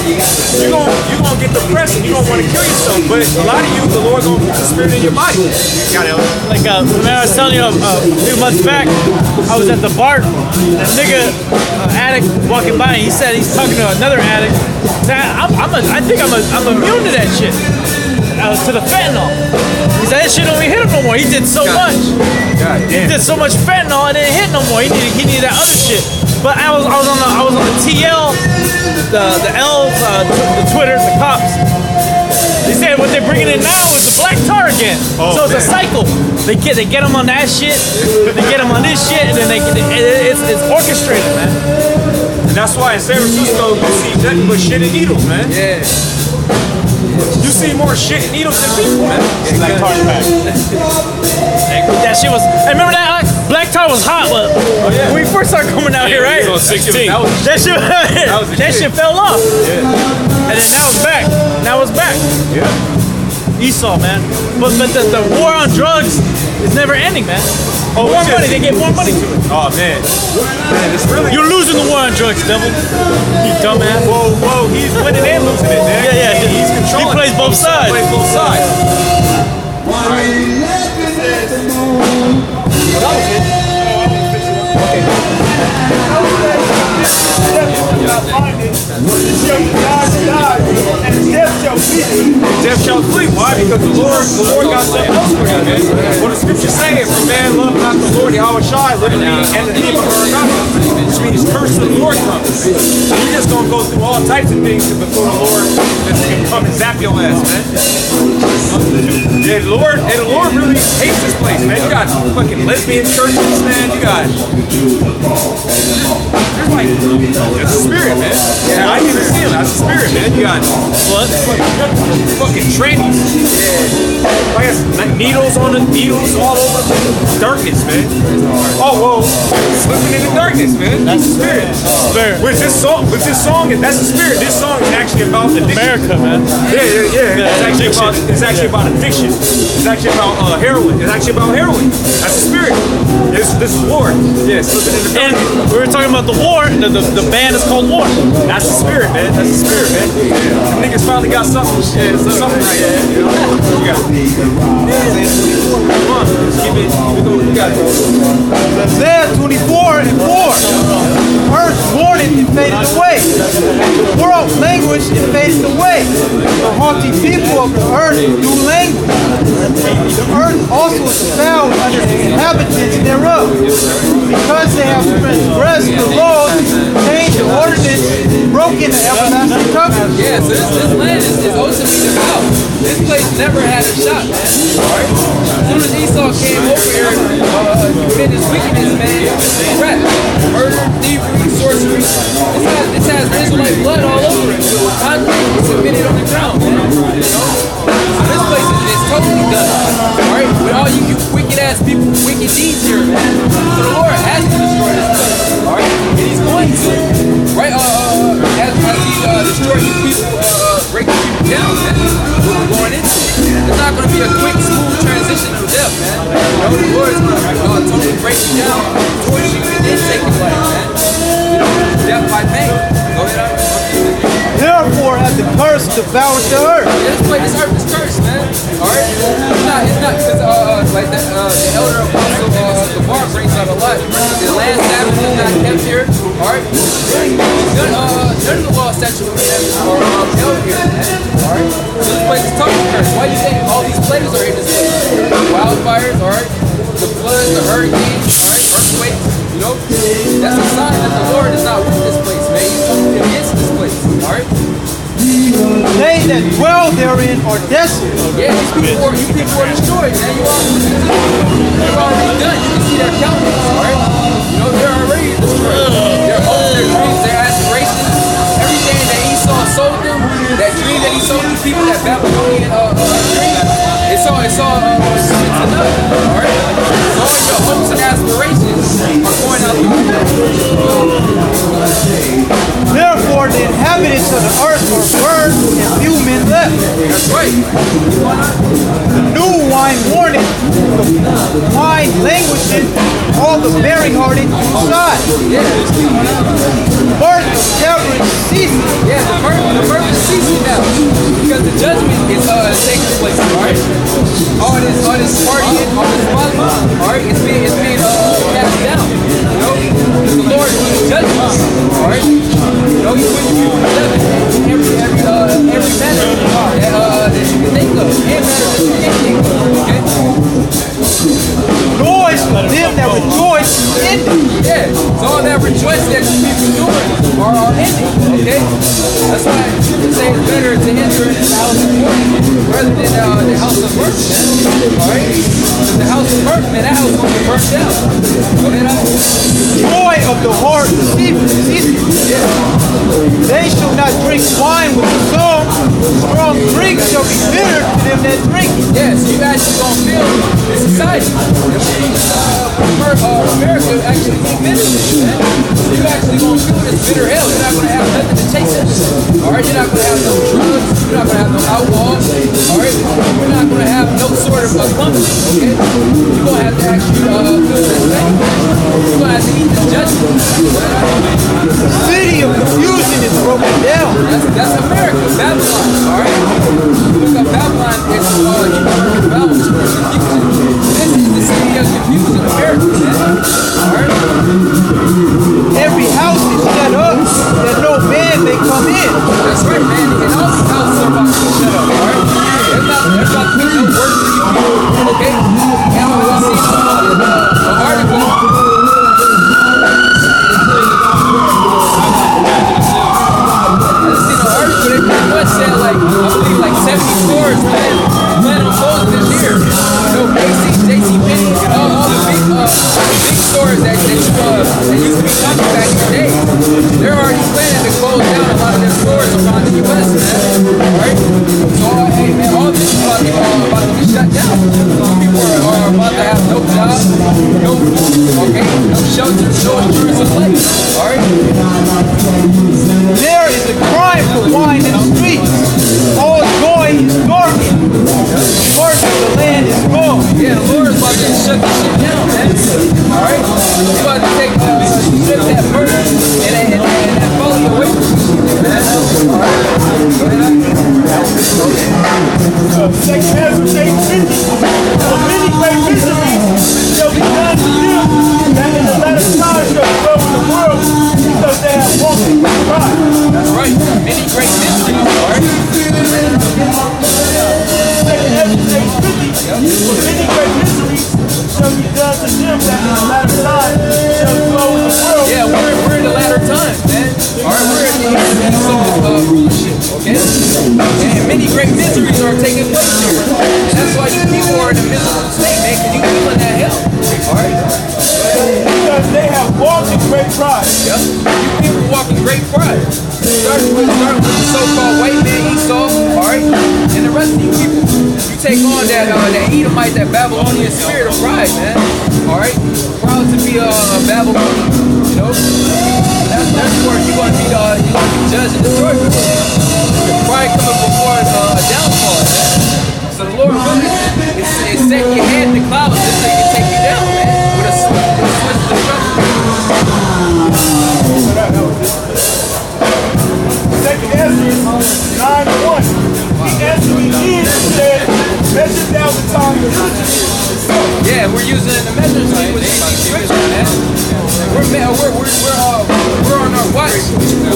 You're gonna get depressed and you're gonna want to kill yourself. But a lot of you, the Lord gonna put the spirit in your body. You gotta help. Like man, I was telling you a few months back, I was at the bar. That nigga, addict, walking by, and he said he's talking to another addict. I think I'm immune to that shit. To the fentanyl. He said that shit don't even hit him no more. He did so much. He did so much fentanyl and it didn't hit no more. He needed that other shit. But I was on the TL, the L's, the Twitter, the cops. They said what they're bringing in now is the black tar again. Oh, so it's a cycle. They get them on that shit, they get them on this shit, and then it's orchestrated, man. And that's why in San Francisco you see nothing but shit and needles, man. Yeah. You see more shit and needles than people, man. Black tar back. That shit was. I remember that black tar was hot, but when we first started coming out here, right? On 16. That shit fell off. Yeah. And then now it's back. Now it's back. Yeah. Esau, man. But the war on drugs is never ending, man. Oh, more money. They get more money to it. Oh man, it's really. You're losing the war on drugs, devil. You dumbass. Whoa, he's winning and losing it, man. Yeah. He's controlling. He plays both sides. He plays both sides. Death shall flee. Why? Because the Lord got something else for you, man. What the scripture saying? For man love not the Lord, YAHAWASHI, literally, and the name of our which means curse of the Lord comes. So you're just gonna go through all types of things before the Lord can come and zap your ass, man. Yeah, the Lord really hates this place, man. You got fucking lesbian churches, man. You got there's like it's a spirit, man. Yeah, I didn't even see him. That's the spirit, man. You got What? fucking trannies. Yeah. I got needles all over the place. Darkness, man. Oh, whoa. Slipping in the darkness, man. That's the spirit. Spirit. With this song, that's the spirit. This song is actually about addiction. America, man. Yeah. It's actually about addiction. It's actually about heroin. It's actually about heroin. That's the spirit. This is war. Yeah, slipping in the And darkness. we were talking about the war. The band is called War. That's the spirit, man. That's the spirit, man. The niggas finally got something. Yeah, something right there. You know? You got it. Come on, let's keep it going. You got it. Isaiah 24:4. Earth mourned and faded away. The world languished and faded away. The haughty people of the earth do languish. The earth also is found under the inhabitants thereof. Because they have transgressed the laws, changed the ordinance, broken the everlasting covenant. Yeah, so this land is ultimately devout. This place never had a shot, man. Alright? As soon as Esau came over here, committed his wickedness, man, it was threat. Murder, thievery, sorcery. This has Israelite blood all over it. Concrete submitted on the ground, man. You know? So this place is totally done. Alright? With all you wicked ass people, wicked deeds here, man. So the Lord has to destroy this place. Alright? And he's going to. Right? As he destroys these people, break these people down, man. What we're going into. It's not going to be a quick, smooth transition of death, man. You know, the Lord is going to totally break you down, torture you, and then take your life, man. You know, death by pain. Go ahead, Therefore hath the curse devoured the earth. yeah, this earth is cursed, man. Alright? It's not because like the elder apostle Gabar brings out a lot. The last Sabbath is not kept here. Alright? None of the law, statutes, and commandments are held here, man. Alright? So this place is totally cursed. Why do you think all these plagues are in this place? Wildfires, alright? The floods, the hurricanes, alright? Earthquakes, you know? That's a sign that the Lord is not with this place, man. He's totally against this place, alright? They that dwell therein are desolate. Yeah, you people are destroyed, man. They're already done. You can see their countenance, alright? You know, they're already destroyed. Their hopes, their dreams, their aspirations, everything that Esau sold them, that dream that he sold these people, that Babylonian dream, it's all it's to nothing, alright? So all your hopes and aspirations are going out the window. Therefore the inhabitants of the earth are burned and few men left. That's right. The new wine mourneth, the wine languisheth, all the merry-hearted do sigh. Yeah. The birth of gatherings ceaseth. Yeah, the birth is ceasing now because the judgment is taking place. All right, all this partying, all this folly, all right, it's being cast down. You know, because the Lord is judging us. All right, you know, He's putting people to death in every manner that you can think of, and manner that you can't think of. Okay. Noise for them that rejoice is ended. Yeah, so all that rejoice that you people doing are ending, okay? That's why people say it's better to enter into the house of mourning rather than the house of mirth, man. Alright? Because the house of mirth, man, that house is going to be burnt down. Go ahead, Joy of the heart ceaseth. yeah. They shall not drink wine with the song. Strong drink shall be bitter to them that drink it. Yeah, so you actually going to feel the society. America actually diminishes, man. So you actually going to feel this bitter hell. You're not going to have nothing to taste it. Alright, you're not going to have no drugs. You're not going to have no alcohol. Alright, you're not going to have no sort of company. Okay, you're going to have to actually feel this pain. You're going to have to eat the judgment. The city of confusion is broken down. That's America, Babylon. Alright, look up Babylon. It's Babylon. This is the city of confusion, America, man. Alright. Every house is shut up that no man may come in. That's right, man. And all these houses are about to shut up, alright? There's about to be no work for you people, okay? And I was seeing an article. I just seen an article that pretty much said, like, I believe, like 70 stores plan on closing this year. You know, Macy's, JCPenney, and all the big stores that used to be coming back in the day. They're already planning to close down a lot of their stores around many great mysteries, alright? Many great mysteries shall be done to them that in the latter time shall flow in the world. Yeah, we're in the latter times, man. Alright, we're in the end of rulership, okay? And many great miseries are taking place here. And that's why you people are in a miserable state, man, because you feeling that hell. Alright? Because they have walked in great pride. Yep. You people walk in great pride. Starting with the so-called white man Esau, alright? And the rest of you people, you take on that Edomite, that Babylonian spirit of pride, man. Alright? Proud to be a Babylonian, you know? That's where you're gonna be judged and destroyed. Pride coming before a downfall, man. So the Lord really is setting your head in the clouds just so he can take you down, man. With a switch of Second Ezra 9:1. He answered me and said, measure down the time diligently. yeah, we're using the measures with these scriptures, man. We're on our watch.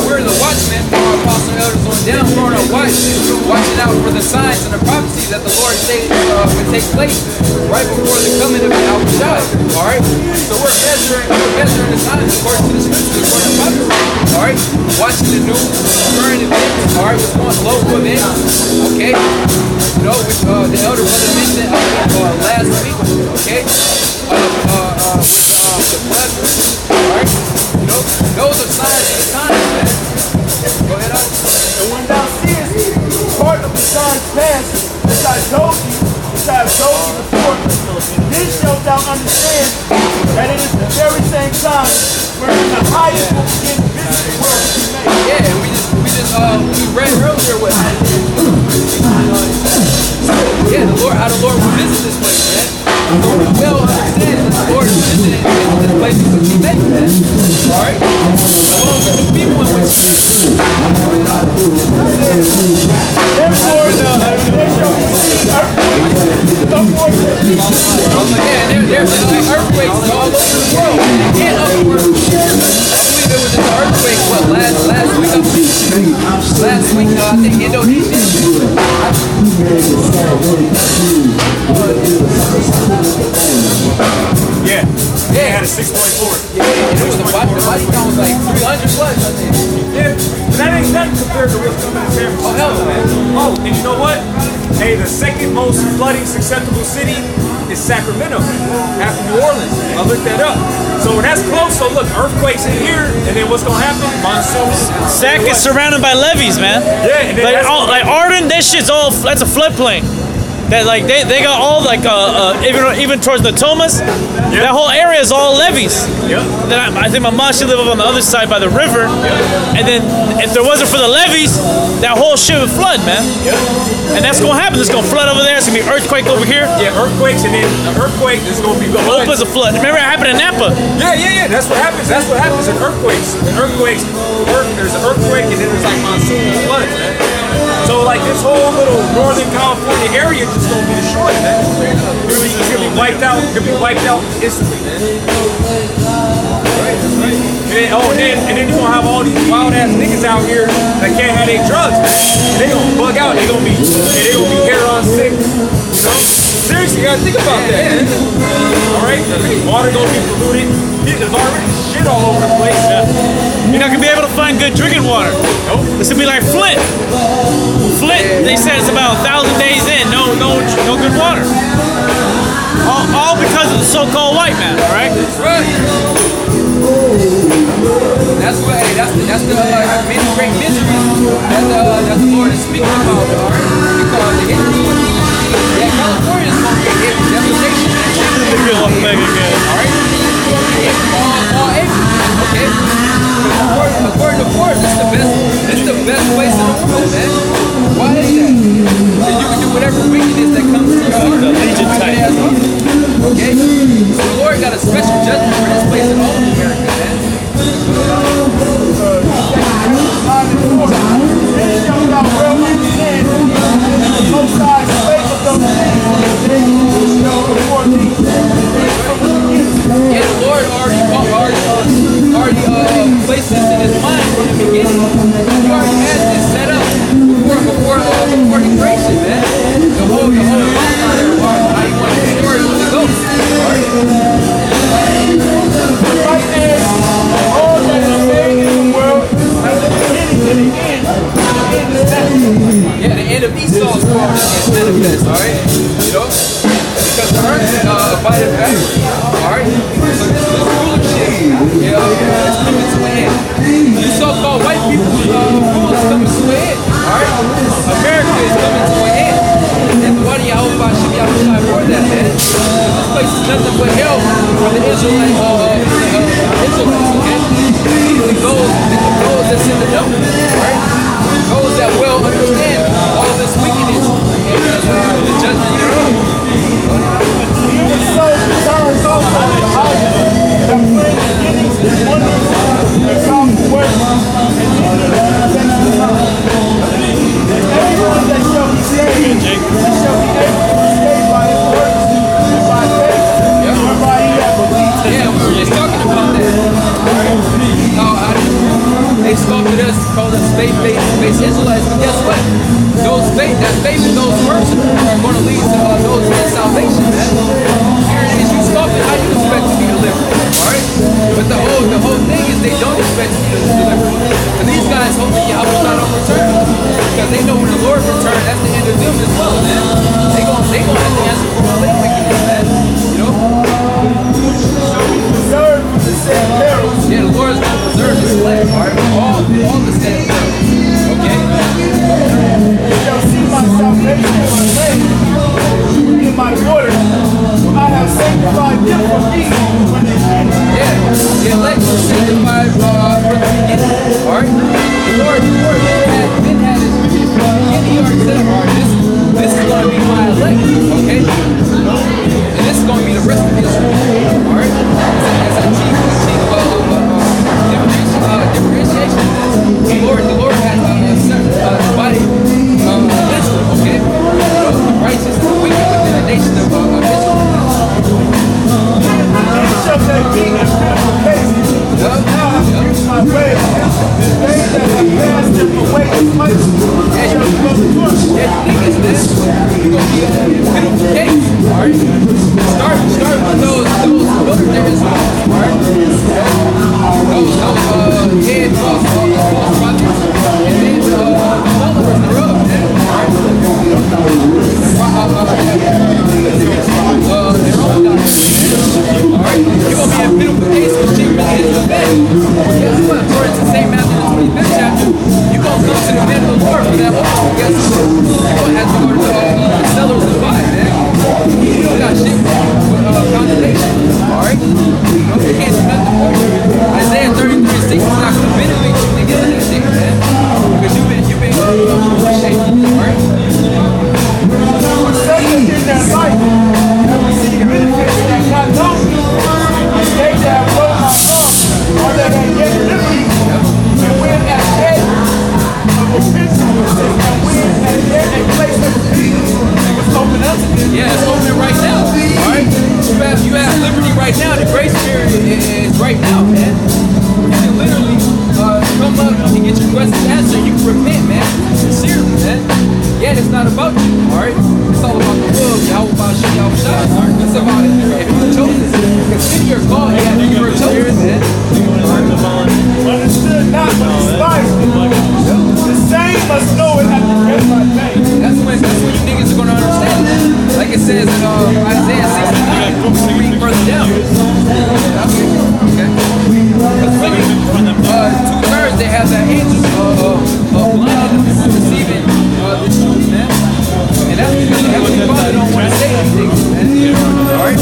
We're the watchmen. Our apostle elders on down. We're on our watch, watching out for the signs and the prophecies that the Lord stated would take place right before the coming of YAHAWASHI. All right. So we're measuring the signs according to the scriptures, according to prophecy. All right. Watching the news, current events. All right. What's going on, local events. Okay. You know, which the elder brother mentioned last week. Okay. With the blood. Alright? You know, those are signs of the times, man. Go ahead, And when thou seest part of the signs past, which I told you before, then shalt thou understand that it is the very same time wherein the highest will begin to visit the world to be made. Yeah, we read earlier what yeah, how the Lord will visit this place, man. So we well understand that the Lord is visiting this place to be made, man. Alright? Along with the people in which Therefore, there shall be there's earthquakes all over the world. And upward. I believe it was an earthquake, last week? Last week, I think Indonesia. Yeah. They had a 6.4. Yeah, and it was the body count was like 300 plus, I think. Yeah, but that ain't nothing compared to what's coming in San Francisco. Oh, hell no, man. Oh, and you know what? Hey, the second most flooding susceptible city is Sacramento, after New Orleans. I looked that up. So that's close. So look, earthquakes in here, and then what's gonna happen? Monsoons. Sac is surrounded by levees, man. Yeah, and then like Arden, that shit's all, that's a floodplain. That like they got all like even towards the Thomas, that whole area is all levees. Yep. Then I think my mom should live up on the other side by the river, and then if there wasn't for the levees, that whole shit would flood, man. Yep. And that's gonna happen. It's gonna flood over there. It's gonna be earthquake over here. Yeah, earthquakes, and then the earthquake is gonna be the Opens a flood. Remember it happened in Napa. Yeah. That's what happens. That's what happens in earthquakes. There's an earthquake, and then there's like monsoon floods, man. So like this whole little Northern California area just gonna be destroyed, man. It's gonna be wiped out. It's gonna be wiped out instantly, man. And then you're gonna have all these wild ass niggas out here that can't have their drugs, man. And they gonna bug out. They gonna be heroin sick. You know? Seriously, you gotta think about that. All right, water gonna be polluted. There's already shit all over the place. You're not gonna be able to find good drinking water. Nope. It's gonna be like Flint. Flint, they said it's about 1,000 days in, no good water. All because of the so-called white man, all right? That's right. That's what. That's the many great miseries that the Lord is speaking about, all right? Because the California is going to get hit with devastation. All right? All acres, okay? According to Forbes, it's the best place in the world, man. Why is that? Because you can do whatever wickedness that comes to you. Okay? So the Lord got a special judgment for this place in all of America, man. Yeah, the Lord already placed this in his mind from the beginning. He already had this the end is manifest. Yeah, the end of Esau's part is manifest, alright? You know? Because the earth abided backward, alright? So this rulership is coming to an end. You so-called white people rule is coming to an end, alright? America is coming to an end. And why do YAHAWASHI for that, man? This place is nothing but hell for the Israelites, okay? Those that's in the know, right? Those that well understand all this wickedness and the judgment thereof. Human soul returns also to the houses that bring beginnings and wonders and powerful works and even the manifestation of God. And everyone that shall be saved shall be able to be saved by his works and by faith whereby he hath believed. Yeah, we were just talking about that. They scoffed at us, called us faith-based Israelites, but guess what? That faith and those works are going to lead to those in salvation, man. Here it is, you scoffed at how you expect to be delivered, alright? But the whole thing is they don't expect to be delivered. And these guys hope that Yahweh don't return. Because they know when the Lord returns, that's the end of them as well, man. They gonna have to answer for all their wickedness, man. You know? Preserved from the same perils. Yeah, the Lord is going to preserve his land, alright? All the same perils. Okay? You shall see my salvation in my name, in my waters. I have sanctified them for me when they came. Yeah, the elect were sanctified from the beginning. Alright? The Lord had his beginning. He already said, alright, this is going to be my elect. Okay? And this is going to be the rest of Israel. Alright? As a chief differentiation. The Lord had divided Israel, okay? The righteous and the wicked within the nation of Israel. Then shall they be in purification, but now have used my ways. They that have passed them away as much shall go good. Yeah, you think it's this? You're going to be a beautiful case, alright? Start with those older Israelites, alright? Those head false prophets, and then followers thereof, man, alright? Their own doctrine, alright? You're going to be a beautiful case when she really is the best. Guess what? According to St. Matthew, the 25th chapter, you're going to come to the men of the Lord for that one. Guess what? You're going to have to go to the sellers and buy, man. You don't got shit with condemnation, alright? You can't do nothing for you. Isaiah 33:6 is not going to benefit you niggas anything, man. Because you've been shaken, alright? Forsaken in their life, and receive benefits that not known. And they that have broken my law, or that have yet liberty, and when at dead of a principle, and when at dead a place of peace, was open unto them. Yeah, it's open right now, alright? You have liberty right now. The grace period is right now, man. You can literally come up and get your questions answered. You can repent, man. Sincerely, man. Yeah, it's not about you, alright? It's all about the will, YAHAWASHI, alright? It's about it. If you're chosen, consider your call. Yeah, you were chosen, man. Understood not, but despised it. The same must know it after death by pain. That's when you niggas are gonna understand it. Like it says in Isaiah 69, read further down. Okay. Because 2/3 they have that angel blind deceiving the truth, man. And that's because the Heavenly Father don't want to say these things, man. Alright?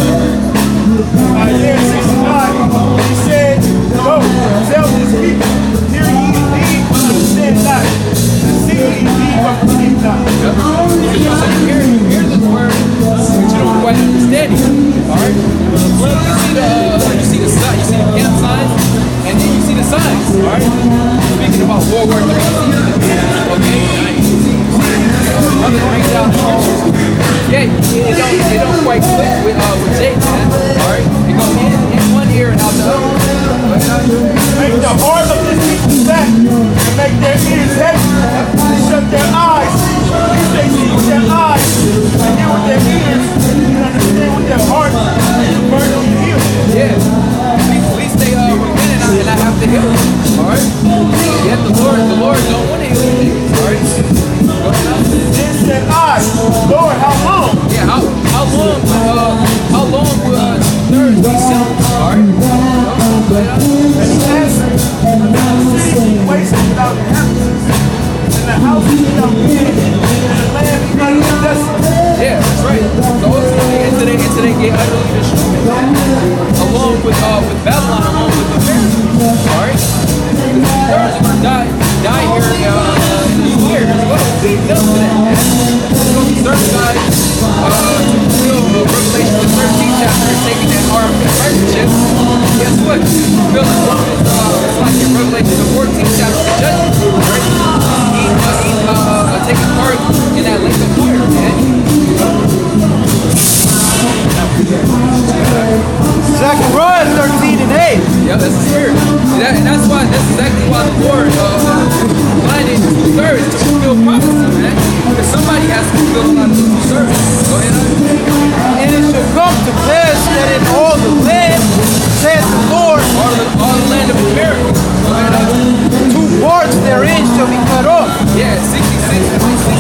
Lord don't want to heal these niggas, alright? Then said I, Lord, how long? Yeah, how long will 2/3 be simple, alright? And he answered, the city be wasted without inhabitants, and the house without king, and the land becoming desolate. Yeah, that's right. So ultimately, until they get utterly destroyed, along with Babylon, along with the Pharaohs, alright? 2/3 are gonna die here in the year as well. Leading up to that, man. So the third guy fulfill Revelation the 13th chapter, taking that arm and partnership. Guess what? Fulfilling it's like in Revelation the 14th chapter, the judgment, right? He's taking part in that lake of fire, man. Zechariah 13:8. Yeah, that's the spirit. And that's exactly why the Lord blinded 2/3 to fulfill prophecy, man. Because somebody has to fulfill a lot of the 2/3. Go ahead. And it shall come to pass that in all the land, saith the Lord, All the land of America. Go ahead. 2 parts therein shall be cut off. Yeah, 66%,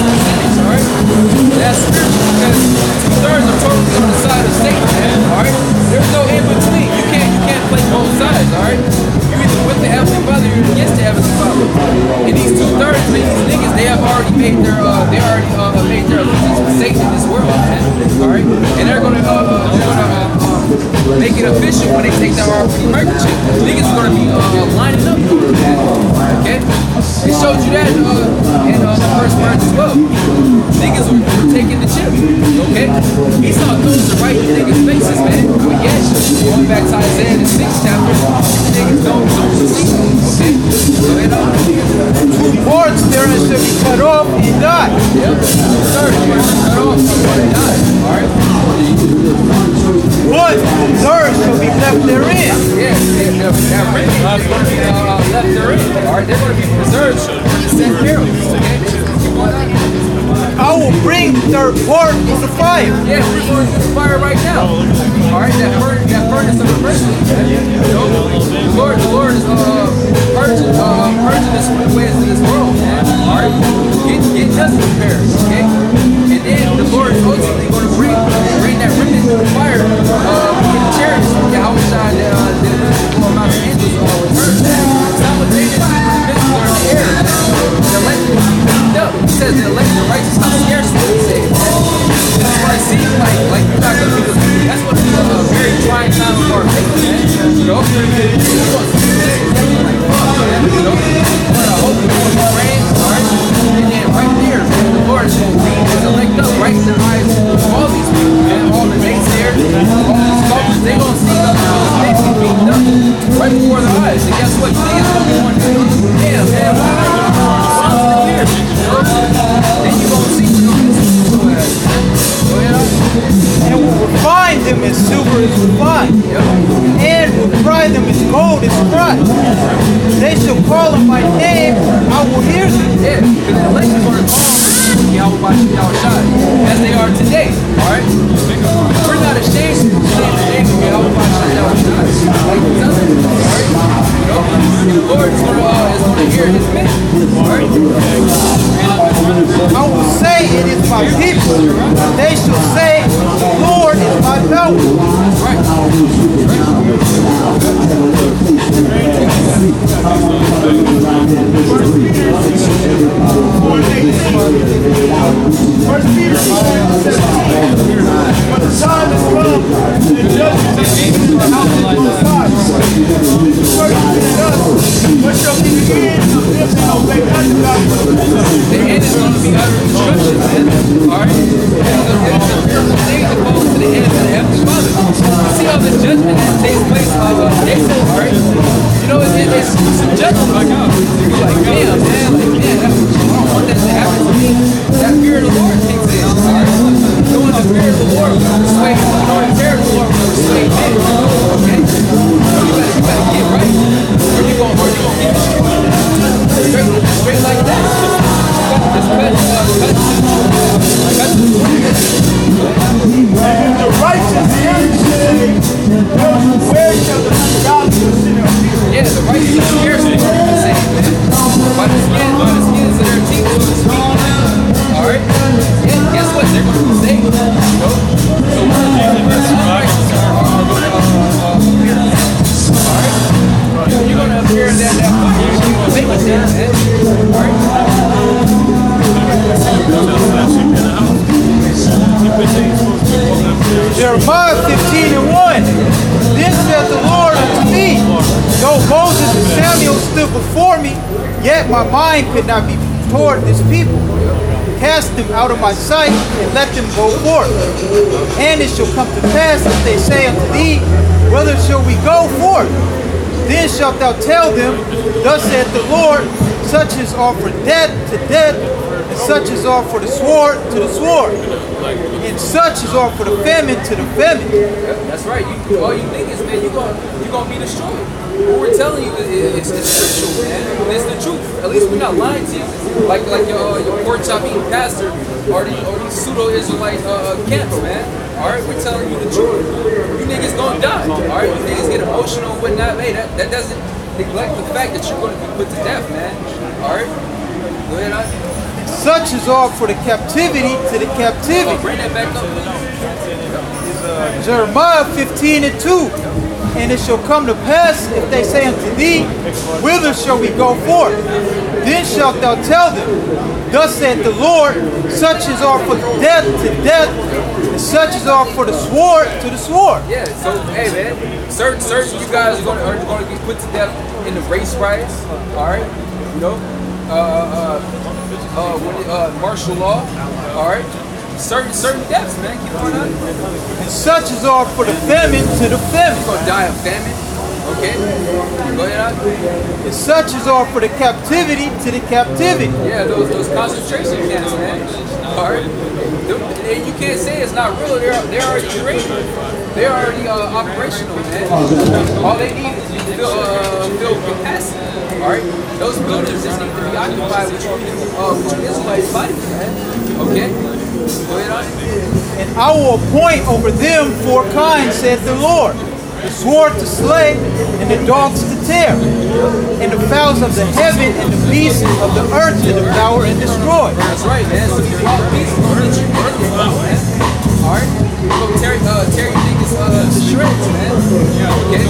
alright? That's spiritual because 2/3 are totally on the side of Satan, man. Alright? There's no in between. You can't play both sides, alright? You're either with the Heavenly Father or you're against the Heavenly Father. And these 2/3, these niggas, they have already made their allegiance with Satan in this world, man. Alright? And they're gonna make it official when they take that RP microchip. Niggas are gonna be lining up for it, man. Okay? It showed you that in the first verse as well. Niggas were taking the chip. Okay? Esau throws it right in niggas' faces, man. But yes, going back to Isaiah the 6th chapter, niggas don't succeed. Okay? So it 2 parts therein shall be cut off and die. yep. 2/3 are cut off and die. Alright? 1/3 shall be left therein. Yeah, that remnant is going to be left therein. Alright? They're going to be preserved for the set perils. Okay? I will bring the 3rd part in the fire. Yeah, we're going to the fire right now. Alright, that furnace of the mercy. You know, the Lord is purging us from the ways of this world, man. Alright? Getting us prepared, okay? And then the Lord is ultimately going to bring that remnant to the fire in the chariots from Yahawashi that the amount of angels return. Simultaneously, the missiles are in the air, man. The elect will be beaten up. He says the elect, the righteous, how scarcely they say. That's why it seems like you're not going to be the that's what a very trying time of our faith, man. You know? You know? But I hope we're going to be praying, alright? And then right there, man, the Lord is going to beat his elect up right in the eyes of all these people, man. All the naysayers, all these scoffers, they're going to see they be beaten up right before their eyes. And guess what? You think it's going to be one day? Damn, man. Then you're going to see what go ahead. And will refine them as silver is refined, and will try them as gold is tried. They shall call on my name, I will hear them. Yeah, because the elect are going to call YAHAWASHI as they are today, alright? We're not ashamed to say the name of YAHAWASHI like the others, alright? You know, the Lord is going to hear his men, alright? I will say it is my people. They shall say, the Lord is my power. Right. First Peter 5:17. When the time is come, the judgment is given to the house of the side. First what shall be the end of them that obey not the gospel? The end is going to be utter destruction, man. Alright? It's a fearful thing to fall to the end of the Heavenly Father. You see all the judgment that takes place next, alright? You know, it's some judgment like out. You're like, damn, man, I don't want that to happen to me. That fear of the Lord kicks in, alright? Knowing the fear of the Lord will persuade, knowing the fear of the Lord will persuade men, okay? You better get right. Or you gonna get destroyed. Straight like that. Just And the righteous say, where shall the godly sit? yeah, the righteous are scarcely going to be saved, man. By the skin, my mind could not be toward this people. Cast them out of my sight, and let them go forth. And it shall come to pass, if they say unto thee, whither shall we go forth? Then shalt thou tell them, thus saith the Lord, such as are for death to death, and such as are for the sword to the sword, and such as are for the famine to the famine. That's right. All you niggas, man, you're gonna be destroyed. What we're telling you is scriptural, man. It's the truth. At least we're not lying to you. Like your pork chop eating pastor or these pseudo-Israelite camps, man. Alright, we're telling you the truth. You niggas gonna die. Alright, you niggas get emotional and whatnot. Hey, that doesn't neglect the fact that you're gonna be put to death, man. Alright? Go ahead, Such is all for the captivity to the captivity. bring that back up. Jeremiah 15:2. And it shall come to pass, if they say unto thee, whither shall we go forth? Then shalt thou tell them, thus saith the Lord, such as are for death to death, and such as are for the sword to the sword. Yeah, so hey man, certain you guys are gonna get put to death in the race riots, alright? You know? Martial law, alright? Certain deaths, man. Keep on up. And such as are for the famine to the famine. You're gonna die of famine. Okay? Go ahead, out. And such as are for the captivity to the captivity. Yeah, those concentration camps, man. Alright? You can't say it's not real. They're already created. They're already operational, man. All they need is fill capacity. Alright? Those buildings just need to be occupied with Israelites fighting, man. Okay? And I will appoint over them 4 kinds, saith the Lord, the sword to slay, and the dogs to tear, and the fowls of the heaven, and the beasts of the earth to devour and destroy. That's right, man. So these wild beasts are going to get you in there, man. Alright? Go tear you niggas to shreds, man. Okay?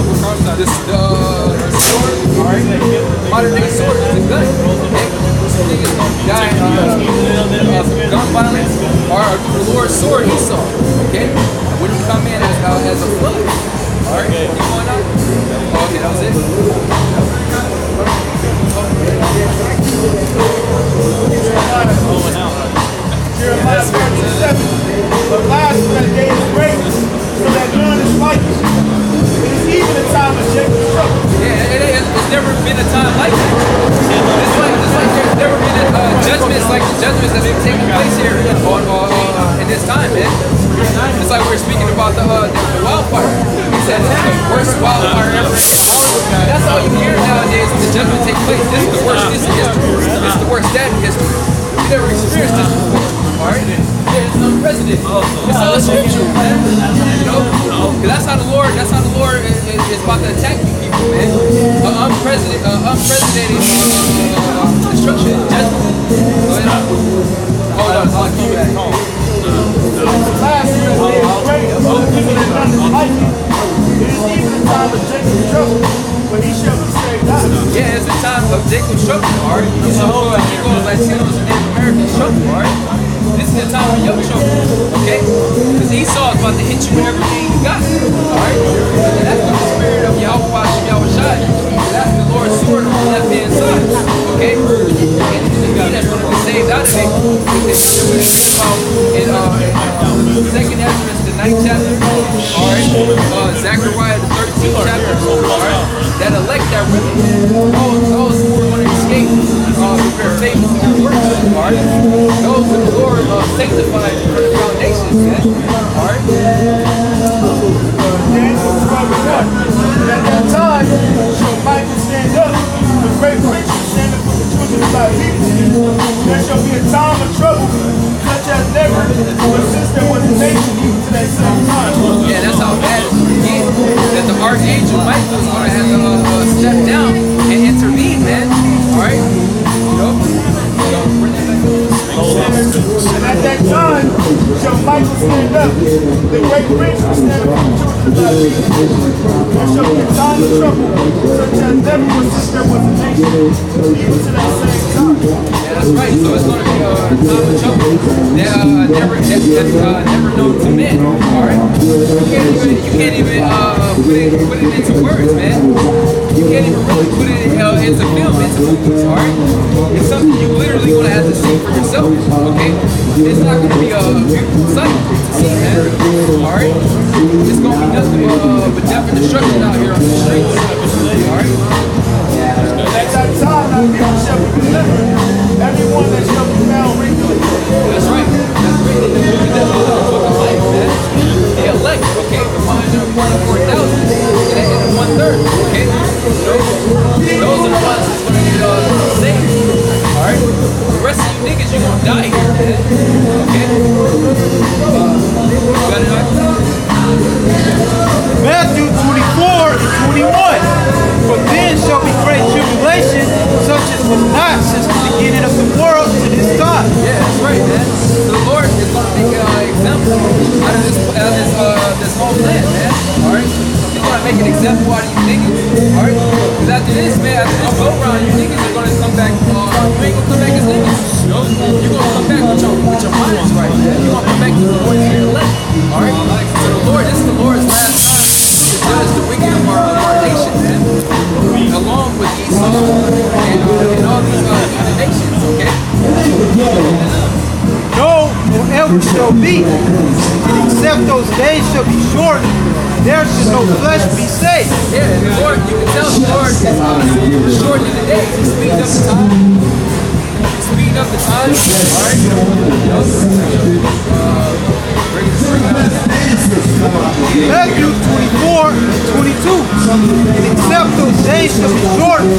The sword, alright? Modern day sword is a gun. Okay? Niggas gonna die gun violence or through the Lord's sword he saw. Okay? When you come in as a flood. Alright? You going out? Okay, that was it. Jeremiah 37. But last that day is great, so that none is like it. It is even a time of Jacob's trouble. Yeah, it's never been a time like that. It's like there's never been judgments like the judgments that have been taking place here in this time, man. It's like we're speaking about the wildfire. He said it's the worst wildfire ever. That's all you hear nowadays when the judgment takes place. This is the worst this in history. This is the worst that in history. We never experienced this before. Alright? It's unprecedented. It's all scripture, man. You know? Because that's how the Lord is about to attack you people, man. Unprecedented destruction, judgment. Go ahead. Hold on, I'll keep that. Last that day is great, so that none is like it. It is even a time of Jacob's trouble, but he shall be saved out of it. Yeah, it's the time of Jacob's trouble, alright? So Negroes, Latinos, and Native Americans trouble, alright? This is the time of your trouble, okay? Because Esau is about to hit you with everything you got, alright? And that's the spirit of YAHAWASHI. That's the Lord's sword on the left-hand side, okay? And he that's going to be saved out of it is what we read about in 2nd Ezra, the 9th chapter, alright? Zechariah, the 13th chapter, alright? That elect that really, those who are going to escape, prepare faith to their works, alright? Those who the Lord sanctified for the foundations, man, alright? Daniel 12:1. And at that time shall Michael stand up, the great prince shall stand up for the children of thy people. There shall be a time of trouble, such as never, but since there was a nation even to that same time. Yeah, that's how bad it's going to get. That the archangel Michael is going to have to step down and intervene, man. Alright? You know? And at that time shall Michael stand up. The great prince will stand up for the children of thy people. There shall be a time of trouble, such as never was since there was a nation, even to that same time. Yeah, that's right. So it's going to be a time of trouble that never known to men. All right. You can't even put it into words, man. You can't even really put it into film, into movies. All right. It's something you literally going to have to see for yourself. Okay. It's not going to be a beautiful sight to see, man. All right. It's going to be nothing but death and destruction out here on the streets. All right. At that time, thy people shall be delivered. Everyone that shall be found regularly. That's right. That's right. That's book of life, man. The elect, okay, the 144,000 and the 1/3, okay? Those are the ones that's going to get saved. Alright? The rest of you niggas, you're going to die here, man. Okay? Got it, Matthew 24 and 21. For then shall be great tribulation, such as was not since the beginning of the world to this time. Yeah, that's right, man. So the Lord is going to make an example out of this whole land, man. Alright? He's going to make an example out of you niggas. Alright? Because after this, man, after this go round, you niggas are going to come back. You ain't going to come back as niggas. You know? You're going to come back with your minds right, man. You're going to come back to the Lord and your elect. Alright? So the Lord, this is the Lord's last time to judge the wicked of our nation, man. Along with Esau and all these other nations, okay? No, nor ever shall be, and except those days shall be shortened, there shall no flesh be saved. Yeah, and the Lord, you can tell the Lord is shortening the days. He's speeding up the time. He's speeding up the time. All right? Matthew 24 and 22. And except those days shall be shortened,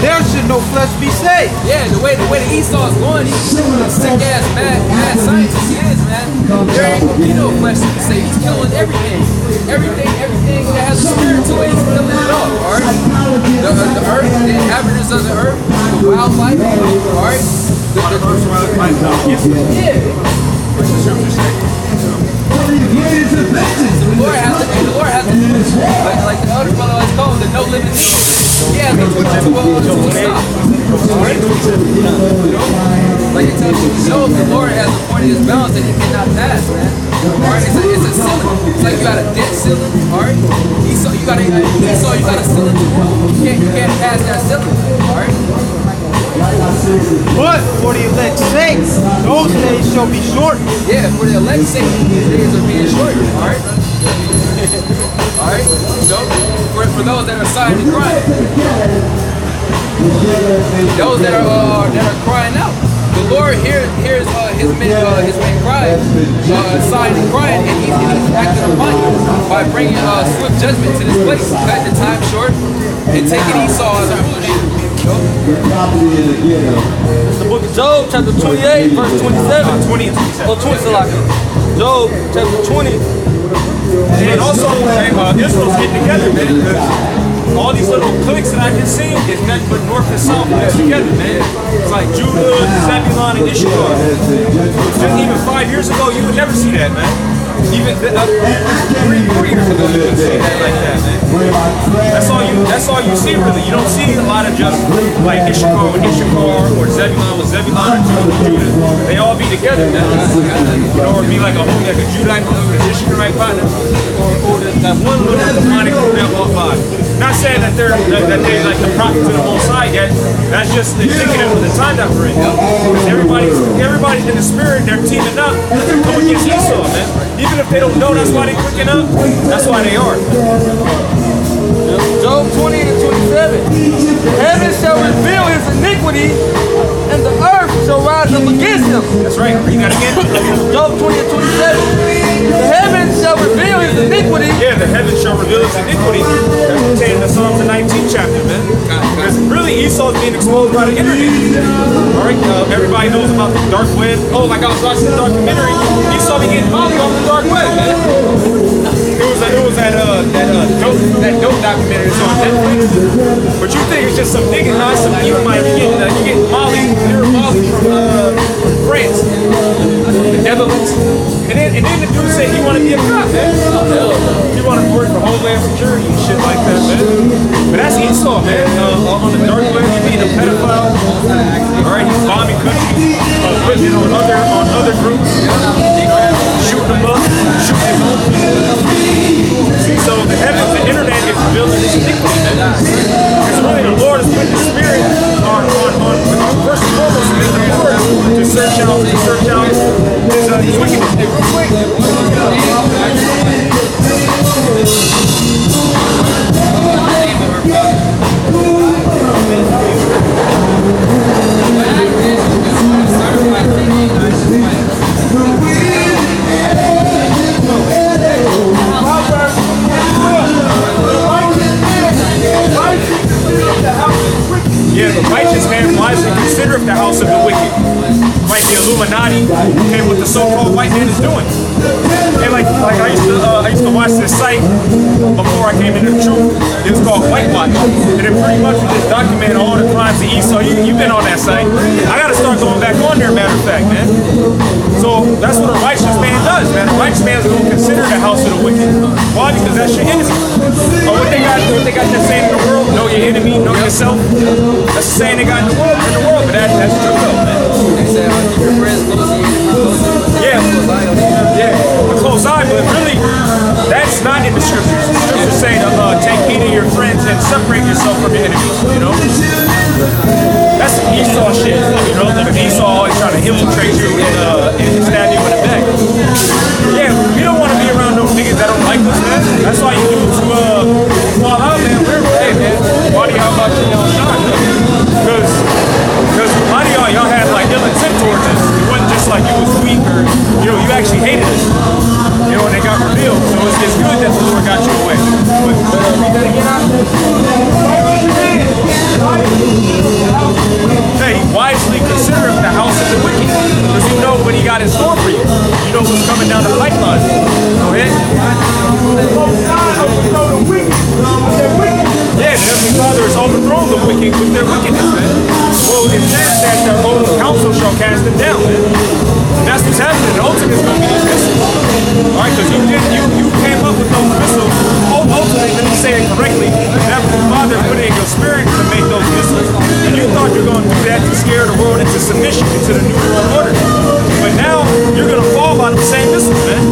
there shall no flesh be saved. Yeah, the way the Esau is going, he's a sick ass mad scientist he is, man. There ain't gonna be no flesh to be saved. He's killing everything. Everything that has a spirit to it, he's killing it all. Alright? The earth, the inhabitants of the earth, the wildlife, alright? Yeah. The Lord has to, like the elder brother was called, the no limit theory. He has to put you to stop. Alright? Like it tells you, the Lord has appointed his bounds that he cannot pass, man. Alright? It's a ceiling. It's like you got a dead ceiling, alright? Esau, you got a ceiling to go. You can't pass that ceiling, alright? But for the elect's sake, those days shall be shortened. Yeah, for the elect's sake, these days are being shortened, alright? Alright? So, for those that are sighing and crying. Those that are crying out. The Lord hears his men cry, sighing and crying, and he's acting upon you by bringing swift judgment to this place, cutting the time short, and taking Esau as a rulership. It's the book of Job, chapter 28, verse 27. 20 and 27. Oh, 20, Job, chapter 20. And also, Israel's getting together, man, because all these little cliques that I can see is nothing but North and South mixed together, man. It's like Judah, Zebulon, and Issachar. Just even 5 years ago, you would never see that, man. Even 3 years ago, you wouldn't see that like that, man. That's all you see, really. You don't see a lot of just like Issachar with Issachar, or Zebulon with Zebulon, or Judah with Judah. They all be together, man. You know, or be like a Judite with an Issacharite partner, or that one little demonic group that walk by. Not saying that they're like the prophets of the Most High yet. That's just indicative of the time that we're in. Because everybody's in the spirit. They're teaming up to come against Esau, man. Even if they don't know that's why they're clicking up, that's why they are. Job 20 and 27. The heavens shall reveal his iniquity, and the earth shall rise up against him. That's right. You got to get Job 20 and 27. The heavens shall reveal his iniquity. Yeah, the heavens shall reveal his iniquity. That's contained in the Psalms, the 19th chapter, man. Because really, Esau's being exposed by the internet. All right, everybody knows about the dark web. Oh, like I was watching the documentary. Esau be getting molly off the dark web, man. It was that dope documentary that's on Netflix. But you think it's just some nigga, not some you might be getting molly, you're molly from France, the Netherlands. putting it on other groups, shooting them up, shooting his own people. See, so the heavens, the internet is building this iniquity. It's really the Lord is putting the spirit on first and foremost in the Lord to search out his wickedness. Hey, real quick. Yeah, the righteous man wisely considereth the house of the wicked. Like the Illuminati, okay, what the so-called white man is doing. And like I used to watch this site before I came into the truth. It was called Whitewash, and it pretty much would just document all the crimes of Esau. You've been on that site. I got to start going back on there, matter of fact, man. So that's what a righteous man does, man. A righteous man is going to consider the house of the wicked. Why? Because that's your enemy. Or what they got that saying in the world, know your enemy, know yourself. That's the saying they got in the world, but that's true though, man. They said, keep your friends close to you. Yeah, a close eye, but really, that's not in the scriptures. The scriptures say to take heed of your friends and separate yourself from your enemies, you know? That's some Esau shit, you know? Esau always trying to infiltrate you and stab you in the back. Yeah, we don't want to be around those niggas that don't like us, man. That's why you do well, how, man, hey, man, why do y'all about you on shot? Because a lot of y'all had like ill intent towards us. It wasn't just like you was weak or, you know, you actually hated us. You know, and they got revealed. So it's good that the Lord got you away. But hey, wisely consider the house of the wicked. Because you know what he got in store for you. You know what's coming down the pipeline. Go ahead. Yeah, the Heavenly Father has overthrown the wicked with their wickedness, man. Well, it says that the whole council shall cast them down, man. And that's what's happening. The ultimate is going to be these missiles. Alright, because you came up with those missiles. Ultimately, let me say it correctly, the Heavenly Father put it in your spirit to make those missiles. And you thought you were going to do that to scare the world into submission to the New World Order. But now, you're going to fall by the same missiles, man.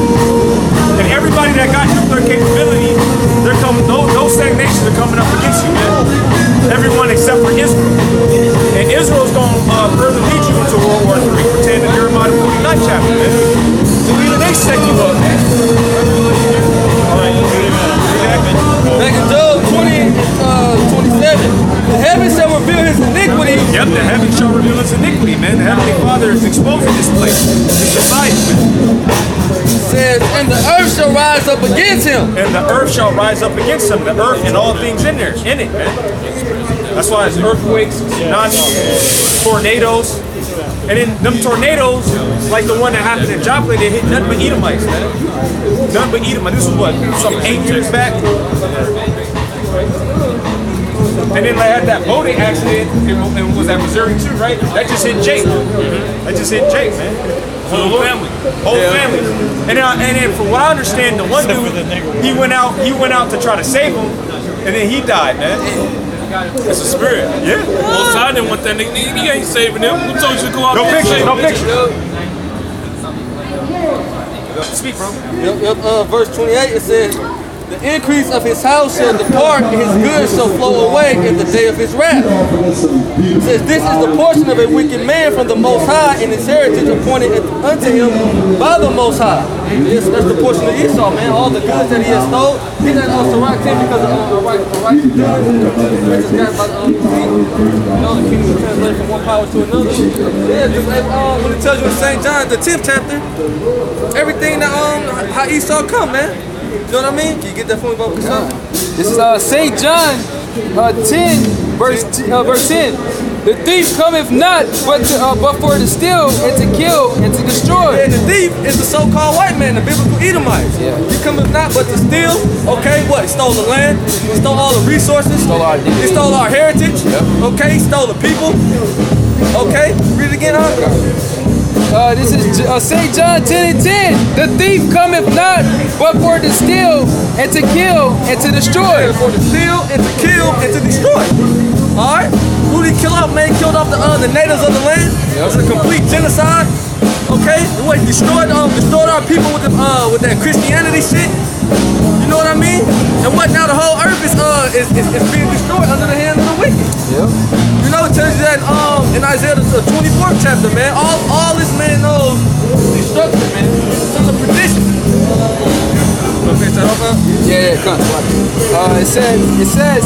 And everybody that got nuclear capability, they're coming. Those stagnations are coming up against you, man. Everyone except for Israel. And Israel's going to further lead you into World War III, pertaining to Jeremiah 49th chapter, man. So even they set you up, man. All right, Back in Job 20 27, the heavens shall reveal his iniquity. Yep, the heavens shall reveal his iniquity, man. The Heavenly Father is exposing this place, this society, man. Says, and the earth shall rise up against him. And the earth shall rise up against him. The earth and all things in it, man. That's why it's earthquakes, tsunamis, tornadoes. And then them tornadoes, like the one that happened in Joplin, they hit nothing but Edomites, man. Nothing but Edomites. This was what, some 8 years back? And then they had that boating accident, it was at Missouri too, right? That just hit Jake. That just hit Jake, man. Whole family. Whole family. And then from what I understand, the one dude, he went out to try to save him, and then he died, man. It's a spirit. Yeah. Most I didn't want that nigga. He ain't saving them. Who told you to go out No there? picture, no picture. Speak, bro. Yep, verse 28, it says, the increase of his house shall depart, and his goods shall flow away in the day of his wrath. It says, this is the portion of a wicked man from the Most High, and his heritage appointed unto him by the Most High. That's the portion of Esau, man. All the goods that he has stole, he done also rocked him because of the right to do it. Which is got by the feet. You know, the kingdom is translated from one power to another. Yeah, because when it tells you in St. John, the 10th chapter, everything that how Esau come, man. You know what I mean? Can you get that for me, Bob? This is St. John 10, verse 10. The thief cometh not but for to steal and to kill and to destroy. Yeah, the thief is the so-called white man, the biblical Edomites. Yeah. He cometh not but to steal. Okay, what? He stole the land. He stole all the resources. He stole our heritage. Yep. Okay, he stole the people. Okay, read it again, huh? This is St. John 10 and 10. The thief cometh not but for to steal and to kill and to destroy. For to steal and to kill and to destroy. Alright? Who did he kill off, man? He killed off the natives of the land. It was a complete genocide. Okay? What, he destroyed our people with that Christianity shit. You know what I mean? And what, now the whole earth is being destroyed under the hand of the wicked. Yep. You know, it tells you that in Isaiah the 24th chapter, man, all this man knows destruction, man. It's on the perdition. Yeah, come. It says,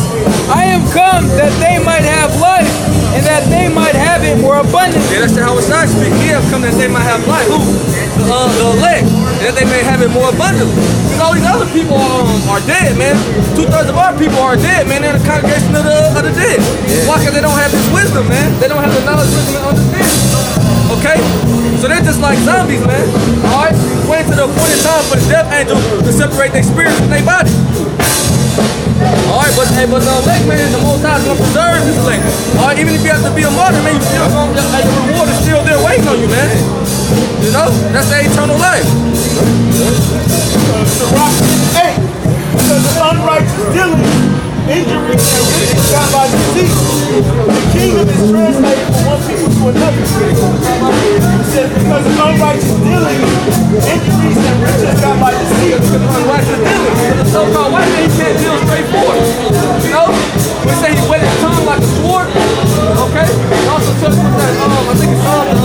I am come that they might have life, and that they might have it more abundantly. Yeah, that's how it's not speaking. He have come that they might have life. Who? The elect, and that they may have it more abundantly. Because all these other people are dead, man. 2/3 of our people are dead, man. They're in the congregation of the dead. Yeah. Why? Because they don't have this wisdom, man. They don't have the knowledge, wisdom, and understanding. Okay? So they're just like zombies, man. Alright? Waiting to the appointed time for the death angel to separate their spirits from their body. Alright, but the elect, man, the Most High is going to preserve his elect. Alright, even if you have to be a martyr, man, you still going to, the reward is still there waiting on you, man. You know? That's the eternal life. Hey, because the unrighteous dealing, injuries, and riches got by deceit. The kingdom is translated from one people to another. It says because of unrighteous dealing, injuries, and riches got by deceit. Because of unrighteous dealing. Because the so-called white man, he can't deal straightforward. You know? We say he wet his tongue like a sword. Okay? He also touched with that, I think it's called the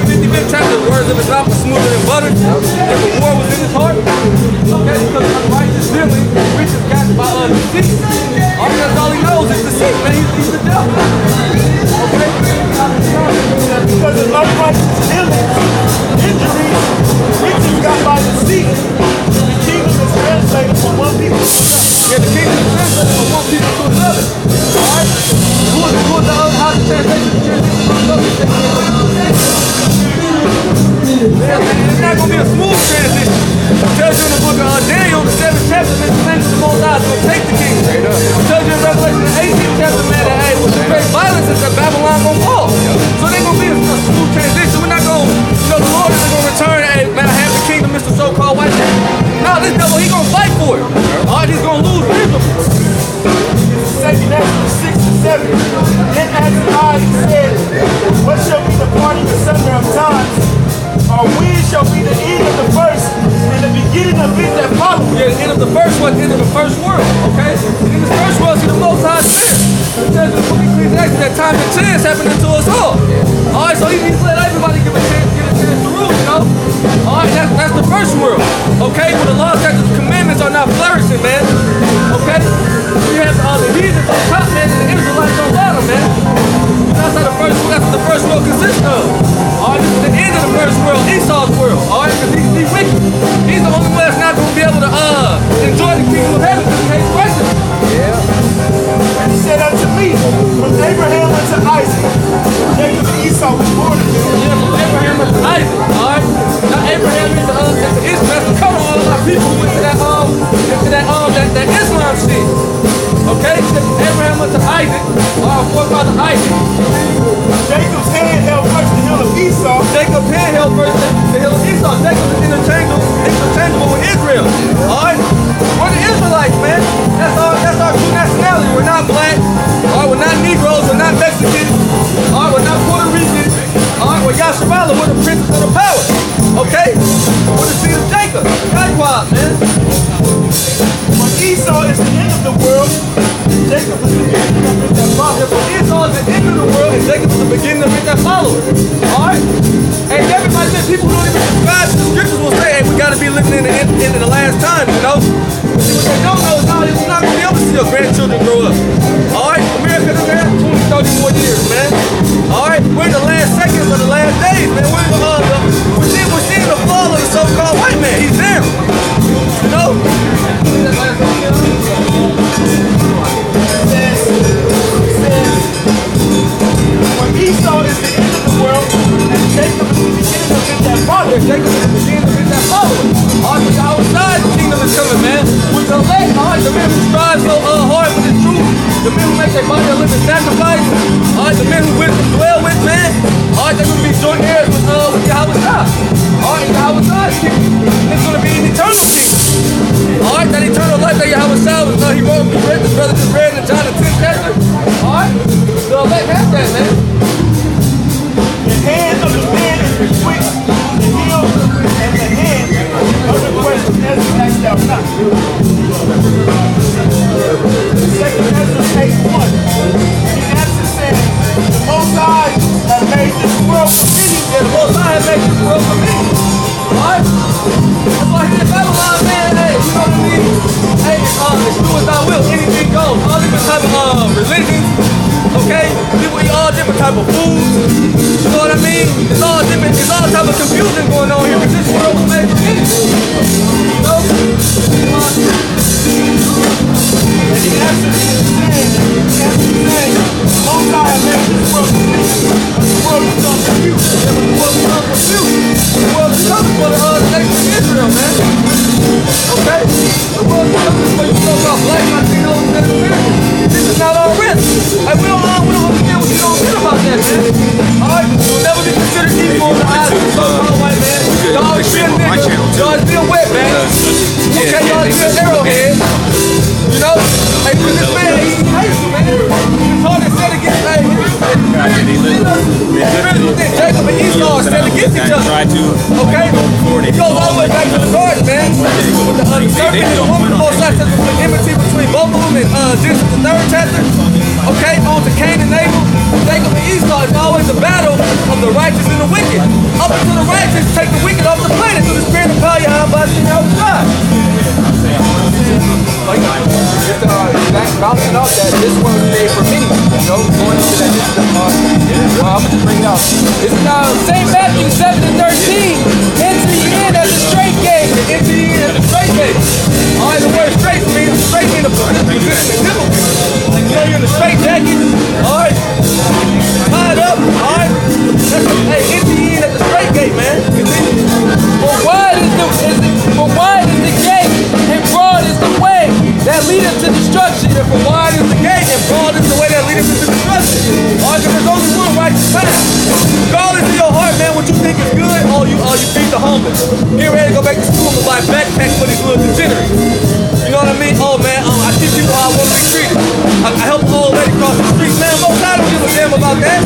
55th chapter, the words of his mouth were smoother than butter. And the war was in his heart. Okay? Because of unrighteous dealing, riches got by deceit. That's all he knows is deceit, man. He's the devil. Okay? Because of unrighteous dealing, injuries, riches got by deceit. The kingdom is translated from one people to another. Yeah, the kingdom is translated from one people to another. Alright? Who is the other? How's the translation from another? Yeah, it's not going to be a smooth transition. It tells you in the book of Daniel, the 7th chapter, that the Most High is going to take the kingdom. It tells you in Revelation, the 18th chapter, man, that hey, with the great violence is that Babylon going to fall. So it ain't going to be a smooth transition. We're not going to, the Lord isn't going to return, hey, man, I have the kingdom, Mr. So-called white man. No, this devil, he's going to fight for it. Alright, he's going to lose miserably. 2 Ezra 6 and 7. Then answered I and said, what shall be the parting asunder of times? Or when shall be the end of the first and the beginning of it that follows? Yeah, the end of the first one, the end of the first world, okay? In the first world, see the Most High is there. It says in the book of Ecclesiastes that time and chance happening to us all. Alright, so he's let everybody get a chance to rule, you know? Alright, that's the first world, okay? Where the law, statutes, and commandments are not flourishing, man. Okay? We have the heathens on top, man, and the Israelites on bottom, man. That's what the first world consists of. Alright, this is the end of the first world, Esau's world. Alright, because he's wicked. He's the only one that's not going to be able to enjoy the kingdom of heaven because he hates righteousness. Yeah. And he said unto me, from Abraham unto Isaac, Jacob and Esau was born of him. Yeah, from Abraham unto Isaac. Alright? Now Abraham is Israel. That's the cover all our people went to that Islam shit. Okay? Abraham unto Isaac, our forefather Isaac. Jacob's hand held first the hill of Esau. Jacob's hand held first the hill of Esau. Jacob is interchangeable with Israel. Alright? We're the Israelites, man. That's our true nationality. We're not black. Alright, we're not Negroes. We're not Mexicans. Alright, we're not Puerto Ricans. Alright, we're Yasharala. We're the princes of the power. Okay? We're the seed of Jacob. Likewise, man. When Esau is the end of the world, Jacob is the beginning of it that follows. Esau is the end of the world, and Jacob is the beginning of it that follows. Alright? Hey, everybody, people who don't even subscribe to the scriptures will say, hey, we got to be living in the end of the last time, you know? But see, what they don't know is now you're not going to be able to see your grandchildren grow up. Alright? America doesn't have 20, 30 more years, man. Alright? We're in the last seconds of the last days, man. We're seeing the fall of the so-called white man. He's there. You know? When Esau is the end of the world, and Jacob is the beginning of it that follows. Jacob is the beginning of it that follows. Alright, but outside the kingdom is coming, man. With the elect, alright, the men who strive so hard for the truth, the men who make their body a living sacrifice, alright, the men who dwell with, man, alright, they're going to be joint heirs with Yahawah have made this world for me. Alright? That's why here in Babylon, man, hey, you know what I mean? Hey, it's do as thou wilt, anything goes. All different type of religions, okay? People eat all different type of foods. You know what I mean? It's all different, it's all type of confusion going on here because this world was made for me. You know? And the answer is the same. Most High made this world for me. The world become confused. The world become confused. The world becomes for the nation of Israel, man. Okay? The world becomes for you talk about black Latinos and Americans. This is not our risk. Like, we don't understand what you don't get about that, man. Alright? You'll never be considered equal in the eyes of the so-called white man. Y'all is still nigga. Y'all is still wet, man. Okay, y'all is still arrowhead. You know? Hey, for this man, he's hateful, man. His heart is set against, hey, Jacob and Esau are set against each other. Okay? It goes all the way back to the garden, man. With the serpent and the woman, the Most High says there's an enmity between both of them in Genesis the 3rd chapter. Okay? On to Cain and Abel. Jacob and Esau is always a battle of the righteous and the wicked. Up until the righteous take the wicked off the planet through the spirit of YAHAWASHI and That's bouncing off that this one was made for me. You know, going into that. Well, I'm gonna just bring it out. It's St. Matthew 7:13. Enter ye in as a straight gate. Enter ye in as a straight gate. Alright, the word straight means in the position of middle. You know, you're in a straight jacket. Alright. Tied up. Alright. Hey, enter ye in at the straight gate, man. Continue. For wide is the gate, and broad is the way that leadeth to destruction. For wide is the gate, and broad is the way that leadeth to destruction. Alright, there's only one righteous path. Regardless of your heart, man, what you think is good, you feed the homeless. Get ready to go back to school and buy backpacks for these little degenerates. You know what I mean? Oh man, I teach people how I want to be treated. I help an old lady cross the street. Man, most I don't give a damn about that.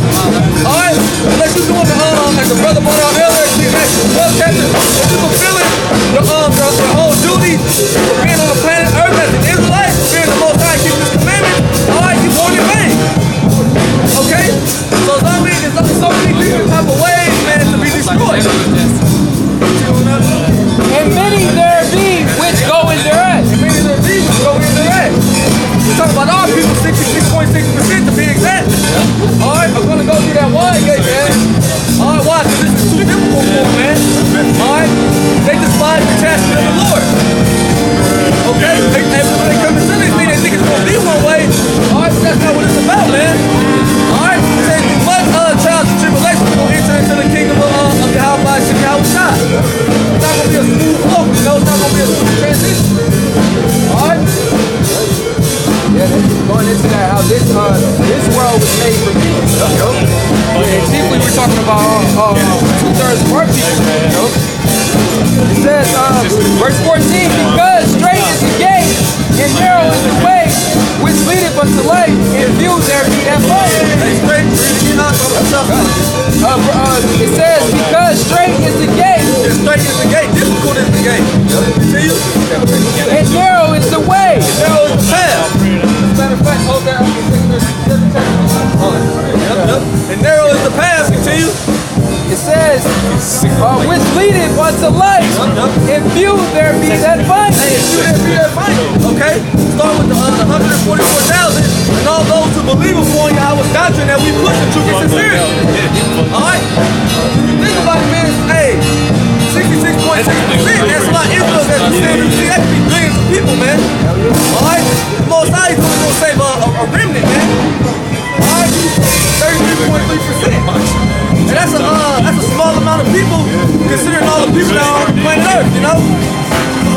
Alright? Unless you're doing as the brother brought out earlier, the drug catcher, if you're fulfilling the whole duty of being on the planet Earth as an Israelite, being the Most High, keeping His commandments, alright, you born in vain. Okay? So I mean, there's so many different type of ways, man, to be destroyed. And many there be which go in their ass. And many there be which go in their ass. We're talking about our people, 66.6% to be exact. Alright, I'm gonna go through that wide gate, man. Alright, why? Because this is too difficult for them, man. Alright? They despise the chastity of the Lord. Okay? When they come to sin, they think it's gonna be one way. Alright, but that's not what it's about, man. Alright? It says you must trials and tribulations will enter into the kingdom of YAHAWASHI and YAHAWASHI. It's not gonna be a smooth flow, you know, it's not gonna be a smooth transition. Alright? Yeah, going into that, how this world was made for me. You know? And chiefly we're talking about 2/3 of our people. You know? It says, verse 14, because straight is the gate and narrow is the way which leadeth unto life, and few there be that find it. It says, because straight is the gate. Straight is the gate, difficult is the gate. See you? And narrow is the way. Narrow is the path. Matter of fact, hold that. And narrow is the path, continue. It says, which leadeth unto life, and few there be that find it. Hey, and few there be that find it. Okay? Start with the 144,000 and all those who believe upon Yahweh's doctrine that we push in truth and sincerity. Alright? Think about it, man. Hey, 66.6%. That's a lot. Israel has the standard. See, that could be billions of people, man. Alright? The Most High is going to save a remnant, man. Alright? 33.3%. And that's a small amount of people considering all the people that are on planet Earth, you know?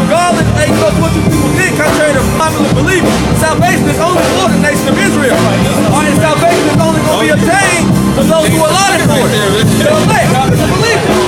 Regardless, hey, you know what you people think, contrary to popular belief, salvation is only for the nation of Israel. Alright, and salvation is only going to be obtained for those who are allotted for it. The elect, the believers.